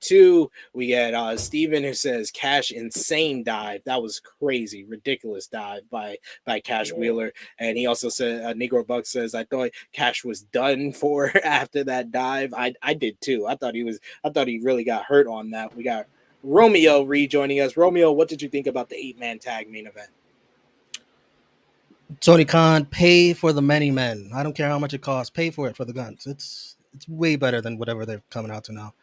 too. We got Steven, who says Cash insane dive. That was crazy, ridiculous dive by Cash Wheeler. And he also said Negro Buck says I thought Cash was done for after that dive. I did too. I thought he really got hurt on that. We got Romeo rejoining us. Romeo, what did you think about the 8-man tag main event? Tony Khan, pay for the Many Men. I don't care how much it costs. Pay for it for the Guns. It's way better than whatever they're coming out to now.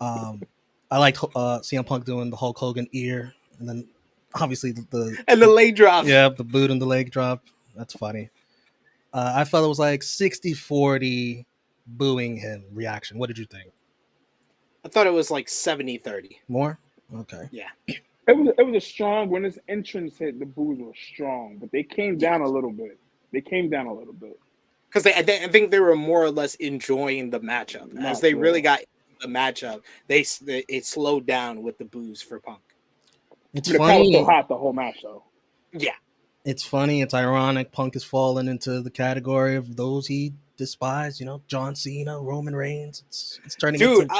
I like CM Punk doing the Hulk Hogan ear, and then obviously the leg drop. Yeah, the boot and the leg drop. That's funny. I felt it was like 60-40 booing him reaction. What did you think? I thought it was like 70-30. More? Okay. Yeah. It was a strong when his entrance hit. The boos were strong, but they came down a little bit. Because I think they were more or less enjoying the matchup. As they really got the matchup, it slowed down with the boos for Punk. It's the funny. crowd was still hot the whole match, though. Yeah. It's funny. It's ironic. Punk has fallen into the category of those he despised. You know, John Cena, Roman Reigns. It's turning. Dude,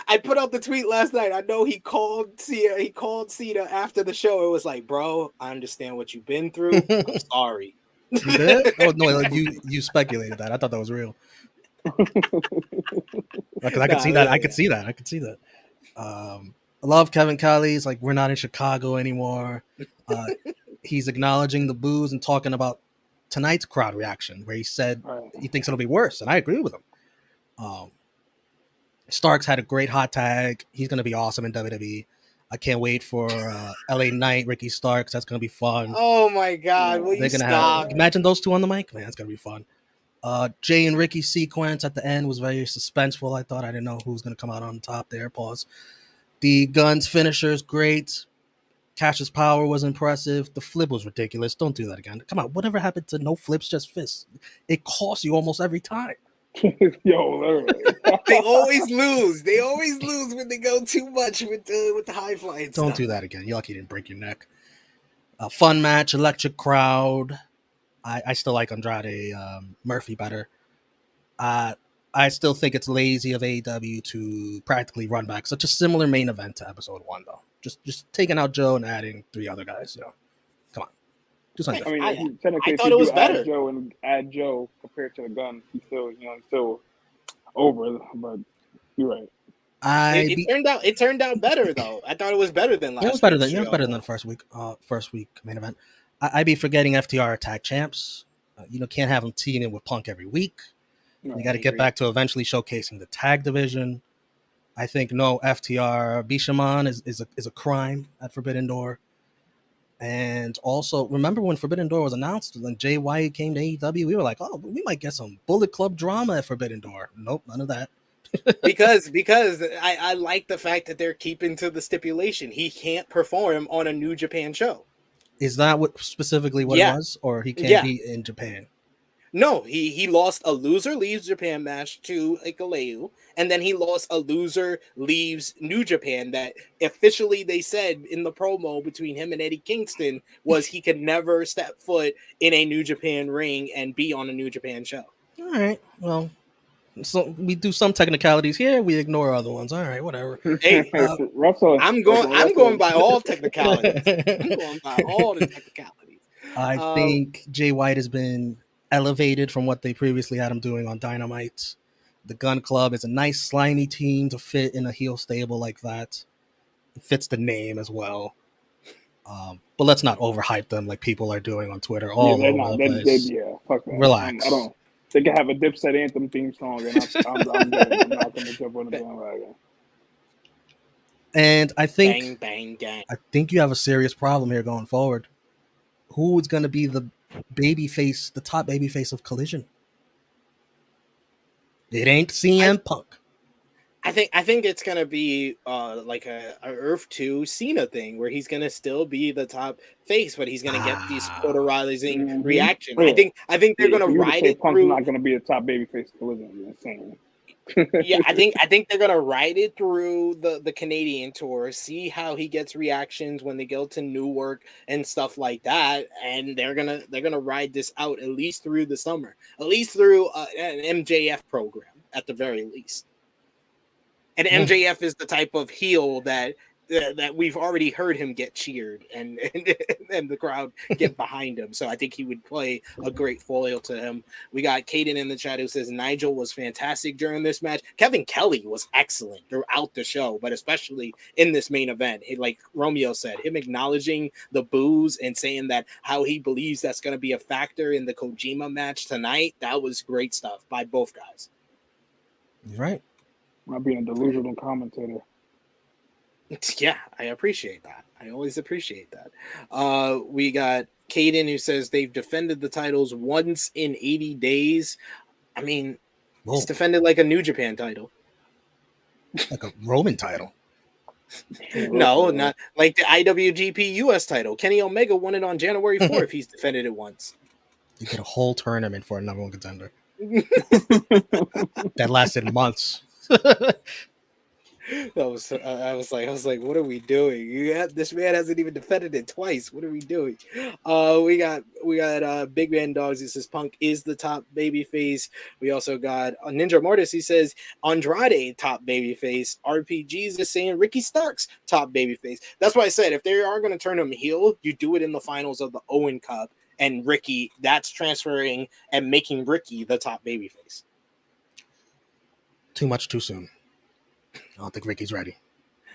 I put out the tweet last night. I know he called Cena after the show. It was like, bro, I understand what you've been through. I'm sorry. You did? Oh no, you speculated that. I thought that was real. Because I could see that. I could see that. I love Kevin Kelly. He's like, we're not in Chicago anymore. He's acknowledging the boos and talking about tonight's crowd reaction, where he said he thinks it'll be worse, and I agree with him. Starks had a great hot tag. He's going to be awesome in WWE. I can't wait for LA Knight, Ricky Starks. That's going to be fun. Oh my God! Will you stop? Imagine those two on the mic, man. It's going to be fun. Jay and Ricky sequence at the end was very suspenseful. I didn't know who was going to come out on top there. Pause. The Guns finisher is great. Cash's power was impressive. The flip was ridiculous. Don't do that again. Come on. Whatever happened to no flips, just fists? It costs you almost every time. Yo, literally. They always lose. They always lose when they go too much with the high flying. Don't do that again. You're lucky you didn't break your neck. Fun match, electric crowd. I still like Andrade Murphy better. I still think it's lazy of AEW to practically run back such a similar main event to episode 1, though. Just taking out Joe and adding 3 other guys. You know, come on. Do something. I mean, technically, I thought it was better. Add Joe compared to the Gun. He's still over. But you're right. It turned out better though. I thought it was better than last. It was better than the first week main event. I'd be forgetting FTR tag champs. Can't have them teaming with Punk every week. No, you got to get back to eventually showcasing the tag division. I think no FTR Bishamon is a crime at Forbidden Door. And also, remember when Forbidden Door was announced, when Jay White came to AEW, we were like, oh, we might get some Bullet Club drama at Forbidden Door. Nope, none of that. because I like the fact that they're keeping to the stipulation. He can't perform on a New Japan show. Is that specifically what it was? Or he can't be in Japan? No, he lost a loser leaves Japan match to Ikaleu, and then he lost a loser leaves New Japan that officially they said in the promo between him and Eddie Kingston was he could never step foot in a New Japan ring and be on a New Japan show. All right. Well, so we do some technicalities here. We ignore other ones. All right. Whatever. Hey, Russell, I'm going by all technicalities. I'm going by all the technicalities. I think Jay White has been elevated from what they previously had him doing on Dynamite. The Gun Club is a nice slimy team to fit in a heel stable like that. It fits the name as well. But let's not overhype them like people are doing on Twitter all over the place. Fuck that. Relax. I don't. They can have a Dipset anthem theme song, and I'm good. I'm not going to jump on the bandwagon. And I think, bang, gang. I think you have a serious problem here going forward. Who is going to be the babyface, the top babyface of Collision? It ain't CM Punk. I think it's gonna be like a Earth 2 Cena thing where he's gonna still be the top face, but he's gonna get these polarizing reaction. Yeah. I think they're gonna ride it Punk's through. not gonna be a top babyface Collision. Yeah, I think they're gonna ride it through the Canadian tour, see how he gets reactions when they go to Newark and stuff like that, and they're gonna ride this out at least through the summer, at least through an MJF program at the very least. And MJF is the type of heel that we've already heard him get cheered and the crowd get behind him. So I think he would play a great foil to him. We got Caden in the chat who says Nigel was fantastic during this match. Kevin Kelly was excellent throughout the show, but especially in this main event. Like Romeo said, him acknowledging the boos and saying that how he believes that's going to be a factor in the Kojima match tonight. That was great stuff by both guys. Right. Not being a delusional commentator. Yeah, I appreciate that. I always appreciate that. We got Caden who says they've defended the titles once in 80 days. I mean, it's defended like a New Japan title. Like a Roman title. No, not like the IWGP US title. Kenny Omega won it on January 4th if he's defended it once. You get a whole tournament for a number one contender. That lasted months. I was like, what are we doing? This man hasn't even defended it twice. What are we doing? We got Big Man Dogs. He says Punk is the top babyface. We also got Ninja Mortis. He says Andrade top babyface. RPGs is saying Ricky Starks top babyface. That's why I said if they are going to turn him heel, you do it in the finals of the Owen Cup, and Ricky that's transferring and making Ricky the top babyface. Too much too soon. I don't think Ricky's ready.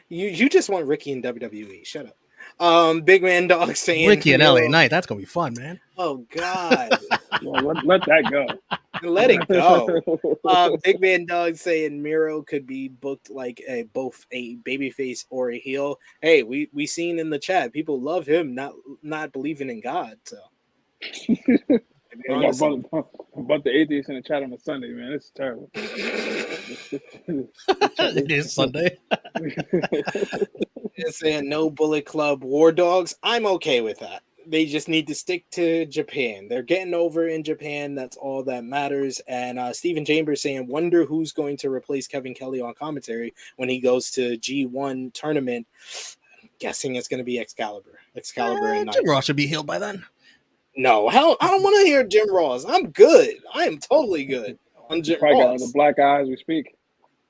You just want Ricky in WWE. Shut up. Big Man Dog saying Ricky and LA Knight. That's gonna be fun, man. Oh God. Let that go. Let it go. Big Man Dog saying Miro could be booked like both a babyface or a heel. Hey, we seen in the chat people love him not believing in God. So about the atheists in the chat on a Sunday, man. It's terrible. It is Sunday. They're saying no Bullet Club War Dogs. I'm okay with that. They just need to stick to Japan. They're getting over in Japan. That's all that matters. And Stephen Chambers saying, wonder who's going to replace Kevin Kelly on commentary when he goes to G1 tournament. I'm guessing it's going to be Excalibur. And Jim Ross should be healed by then. No, hell, I don't want to hear Jim Ross. I'm good. I am totally good on Jim Ross. Got the black eye as we speak.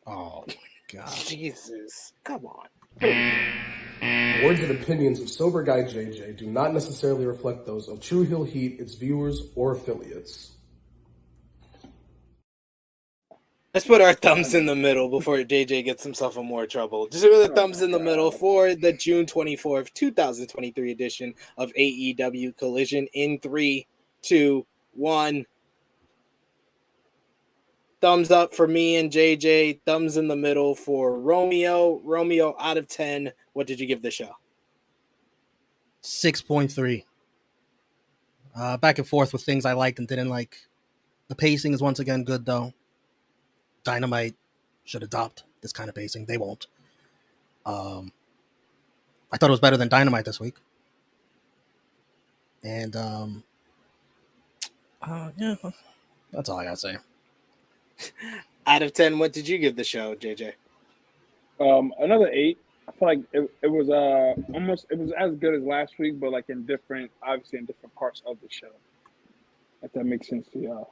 Oh my God. Jesus. Come on. The words and opinions of Sober Guy JJ do not necessarily reflect those of True Heel Heat, its viewers, or affiliates. Let's put our thumbs in the middle before JJ gets himself in more trouble. Just put the thumbs in the middle for the June 24th, 2023 edition of AEW Collision in 3, 2, 1. Thumbs up for me and JJ. Thumbs in the middle for Romeo. Romeo, out of 10, what did you give the show? 6.3. Back and forth with things I liked and didn't like. The pacing is once again good, though. Dynamite should adopt this kind of pacing. They won't. I thought it was better than Dynamite this week. And, yeah, That's all I gotta say. Out of 10, what did you give the show, JJ? Another 8. I feel like it was almost it was as good as last week, but like in different parts of the show. If that makes sense to y'all.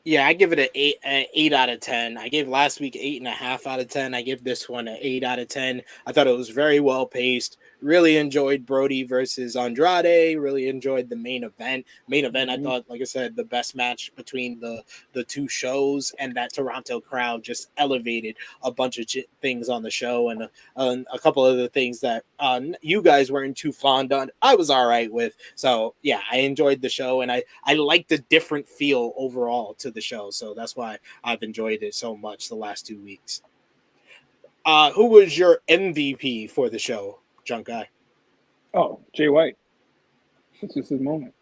Yeah, I give it an 8 out of 10. I gave last week 8.5 out of 10. I give this one an 8 out of 10. I thought it was very well paced. Really enjoyed Brody versus Andrade. Really enjoyed the main event. I thought, like I said, the best match between the two shows, and that Toronto crowd just elevated a bunch of things on the show, and a couple of the things that you guys weren't too fond on. I was all right with. So yeah, I enjoyed the show, and I liked the different feel overall to the show. So that's why I've enjoyed it so much the last 2 weeks. Who was your MVP for the show, Drunk Guy? Oh, Jay White. This is his moment.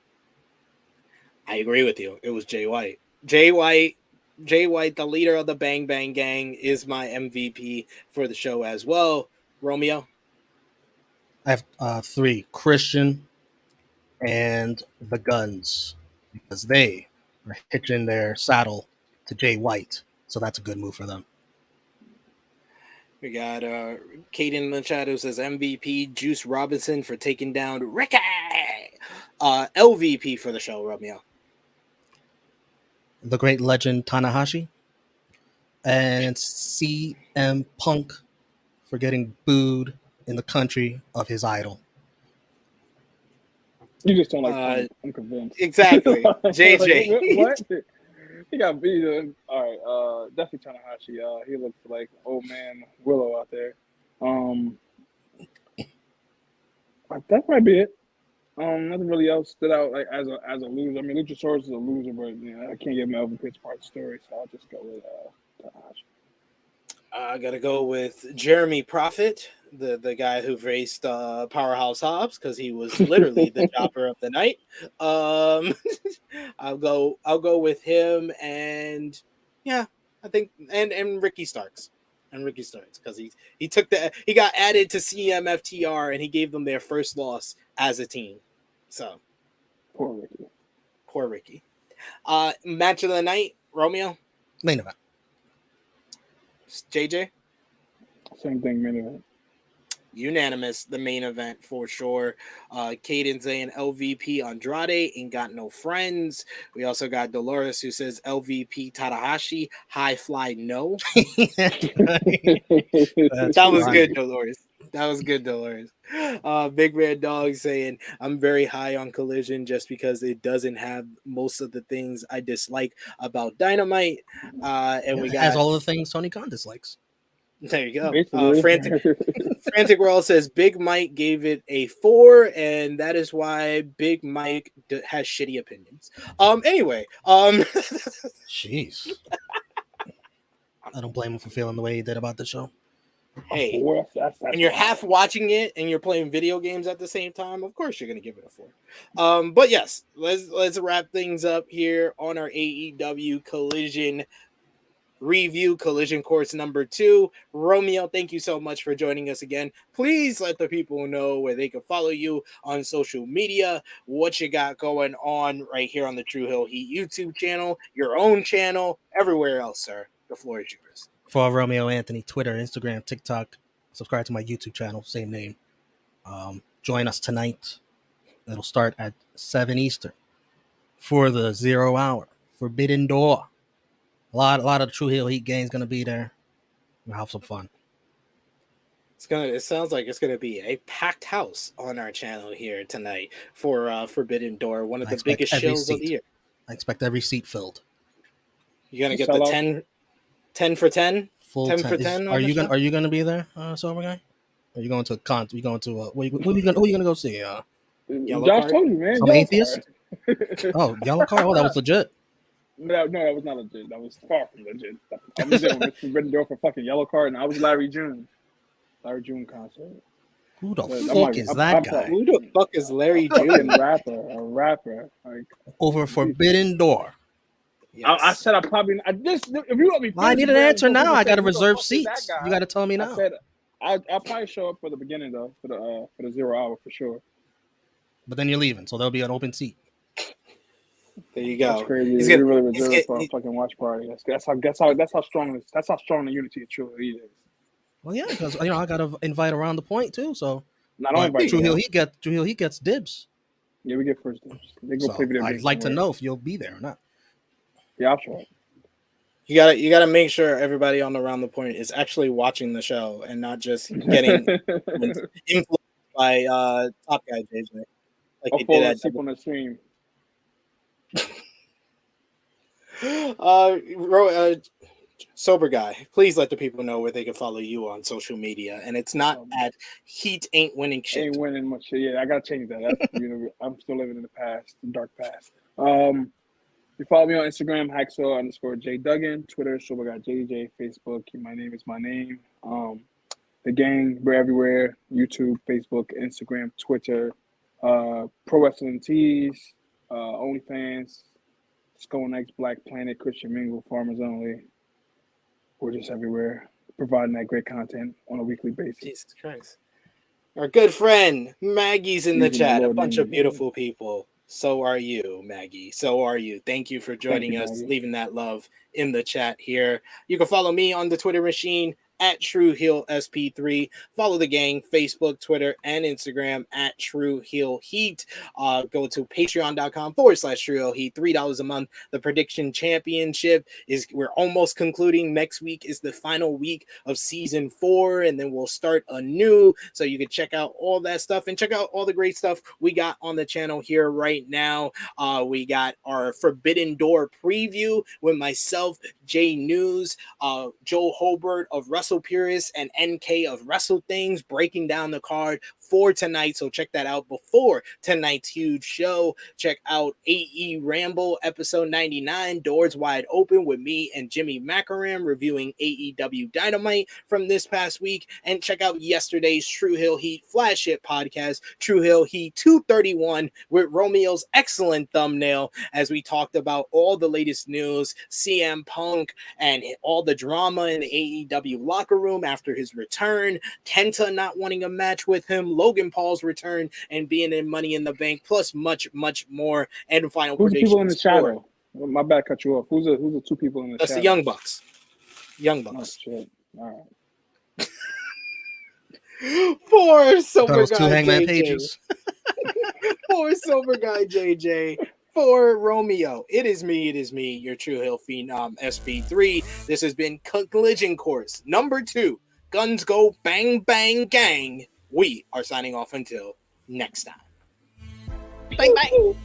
I agree with you. It was Jay White. Jay White, the leader of the Bang Bang Gang, is my MVP for the show as well. Romeo? I have 3: Christian and the Guns, because they are hitching their saddle to Jay White. So that's a good move for them. We got Kaden in the chat who says MVP Juice Robinson for taking down Ricky. LVP for the show, Romeo. The great legend Tanahashi. And CM Punk for getting booed in the country of his idol. You just don't like Punk. I'm convinced. Exactly. JJ. What? He got beat. All right. Definitely Tanahashi. He looks like old man Willow out there. That might be it. Nothing really else stood out like as a loser. I mean, Luchasaurus is a loser, but I can't give him Elvin Pitts part of the story, so I'll just go with Tanahashi. I gotta go with Jeremy Prophet, the guy who faced Powerhouse Hobbs, because he was literally the chopper of the night. I'll go with him, and yeah, I think and Ricky Starks. And Ricky Starks, because he got added to CMFTR and he gave them their first loss as a team. So poor Ricky. Match of the night, Romeo. Main event. JJ. Same thing, main event. Unanimous, the main event for sure. Caden saying LVP Andrade ain't got no friends. We also got Dolores who says LVP Tanahashi, high fly no. That was good, Dolores. That was good, Dolores. Big Red Dog saying I'm very high on Collision just because it doesn't have most of the things I dislike about Dynamite. And we got has all the things Tony Khan dislikes. There you go. Frantic World says Big Mike gave it a 4, and that is why Big Mike has shitty opinions. Anyway, jeez, I don't blame him for feeling the way he did about the show. Hey, and you're half watching it and you're playing video games at the same time, of course you're gonna give it a 4. But yes, let's wrap things up here on our AEW Collision review, Collision Course number 2. Romeo, thank you so much for joining us again. Please let the people know where they can follow you on social media, what you got going on right here on the True Hill Heat YouTube channel, your own channel, everywhere else, sir. The floor is yours. For Romeo Anthony, Twitter, Instagram, TikTok. Subscribe to my YouTube channel, same name. Join us tonight. It'll start at 7 Eastern for the 0 hour. Forbidden Door. A lot of True Hill Heat gangs gonna be there. We'll have some fun. It sounds like it's gonna be a packed house on our channel here tonight for Forbidden Door, one of the biggest shows of the year. I expect every seat filled. You're gonna get the 10 for 10? Full 10 for 10? Are you gonna be there, Silver Guy? Are you going to a con? You going to who are you gonna go see? Josh told you, man. I'm atheist. Oh, Yellow Card. Oh, that was legit. No, that was not legit. That was far from legit. I was there with Forbidden Door for fucking Yellow Card, and I was Larry June concert. Who the fuck is that guy? Who the fuck is Larry June? A rapper. Like, over Forbidden Door. Yes. I said if you let me. I need an answer now. I got to reserve seats. You got to tell me now. I said I'll probably show up for the beginning though, for the 0 hour for sure. But then you're leaving, so there'll be an open seat. There you go. That's crazy. He's We gonna, really he's reserved get, for a he- fucking watch party. That's how strong the unity of True Heat is. Well, yeah, because I gotta invite around the point too. So, Not only but invite True you. Hill he gets dibs. Yeah, we get first dibs. They go play So video I'd games like to somewhere. know if you'll be there or not. Yeah, I'll try. you gotta make sure everybody on Around the Point is actually watching the show and not just getting influenced by Top Guy JJ like I'll they fall did at asleep on the stream. Sober Guy. Please let the people know where they can follow you on social media, and it's not at Heat Ain't Winning Shit. Ain't winning much. Yeah, I gotta change that. That's, I'm still living in the past, the dark past. You follow me on Instagram, Hacksaw_J Duggan, Twitter, SoberGuyJJ, Facebook, My Name Is My Name. The gang, we're everywhere. YouTube, Facebook, Instagram, Twitter, Pro Wrestling Tees, OnlyFans, Skull Next, Black Planet, Christian Mingle, Farmers Only. We're just everywhere, providing that great content on a weekly basis. Jesus Christ. Our good friend Maggie's in the Using the chat. A Lord bunch name of beautiful people. So are you, Maggie. So are you. Thank you for joining us, Maggie. leaving that love in the chat here. You can follow me on the Twitter machine at True Heel SP3. Follow the gang, Facebook, Twitter, and Instagram at True Heel Heat. Go to patreon.com/True Heel Heat. $3 a month. The Prediction Championship we're almost concluding. Next week is the final week of season 4, and then we'll start anew. So you can check out all that stuff and check out all the great stuff we got on the channel here right now. We got our Forbidden Door preview with myself, Jay News, Joe Hobart of Wrestle Purists, and NK of Wrestle Things, breaking down the card for tonight. So check that out before tonight's huge show. Check out AE Ramble episode 99, Doors Wide Open, with me and Jimmy Macaram reviewing AEW Dynamite from this past week. And check out yesterday's True Hill Heat Flash Hit podcast, True Hill Heat 231, with Romeo's excellent thumbnail, as we talked about all the latest news, CM Punk, and all the drama in the AEW locker room after his return, Kenta not wanting a match with him, Logan Paul's return and being in Money in the Bank, plus much, much more. And final Who's the people in the predictions shadow? Well, my bad, cut you off. Who's the two people in the That's shadow? the Young Bucks. Young Oh, Bucks. shit. All right. Poor Thought it Sober was two Guy Hangman JJ. Pages. Poor Sober Guy JJ. For Romeo, it is me, your True Hill Phenom SB3. This has been Collision Course number 2. Guns go bang, bang, gang. We are signing off until next time. Bang, bang.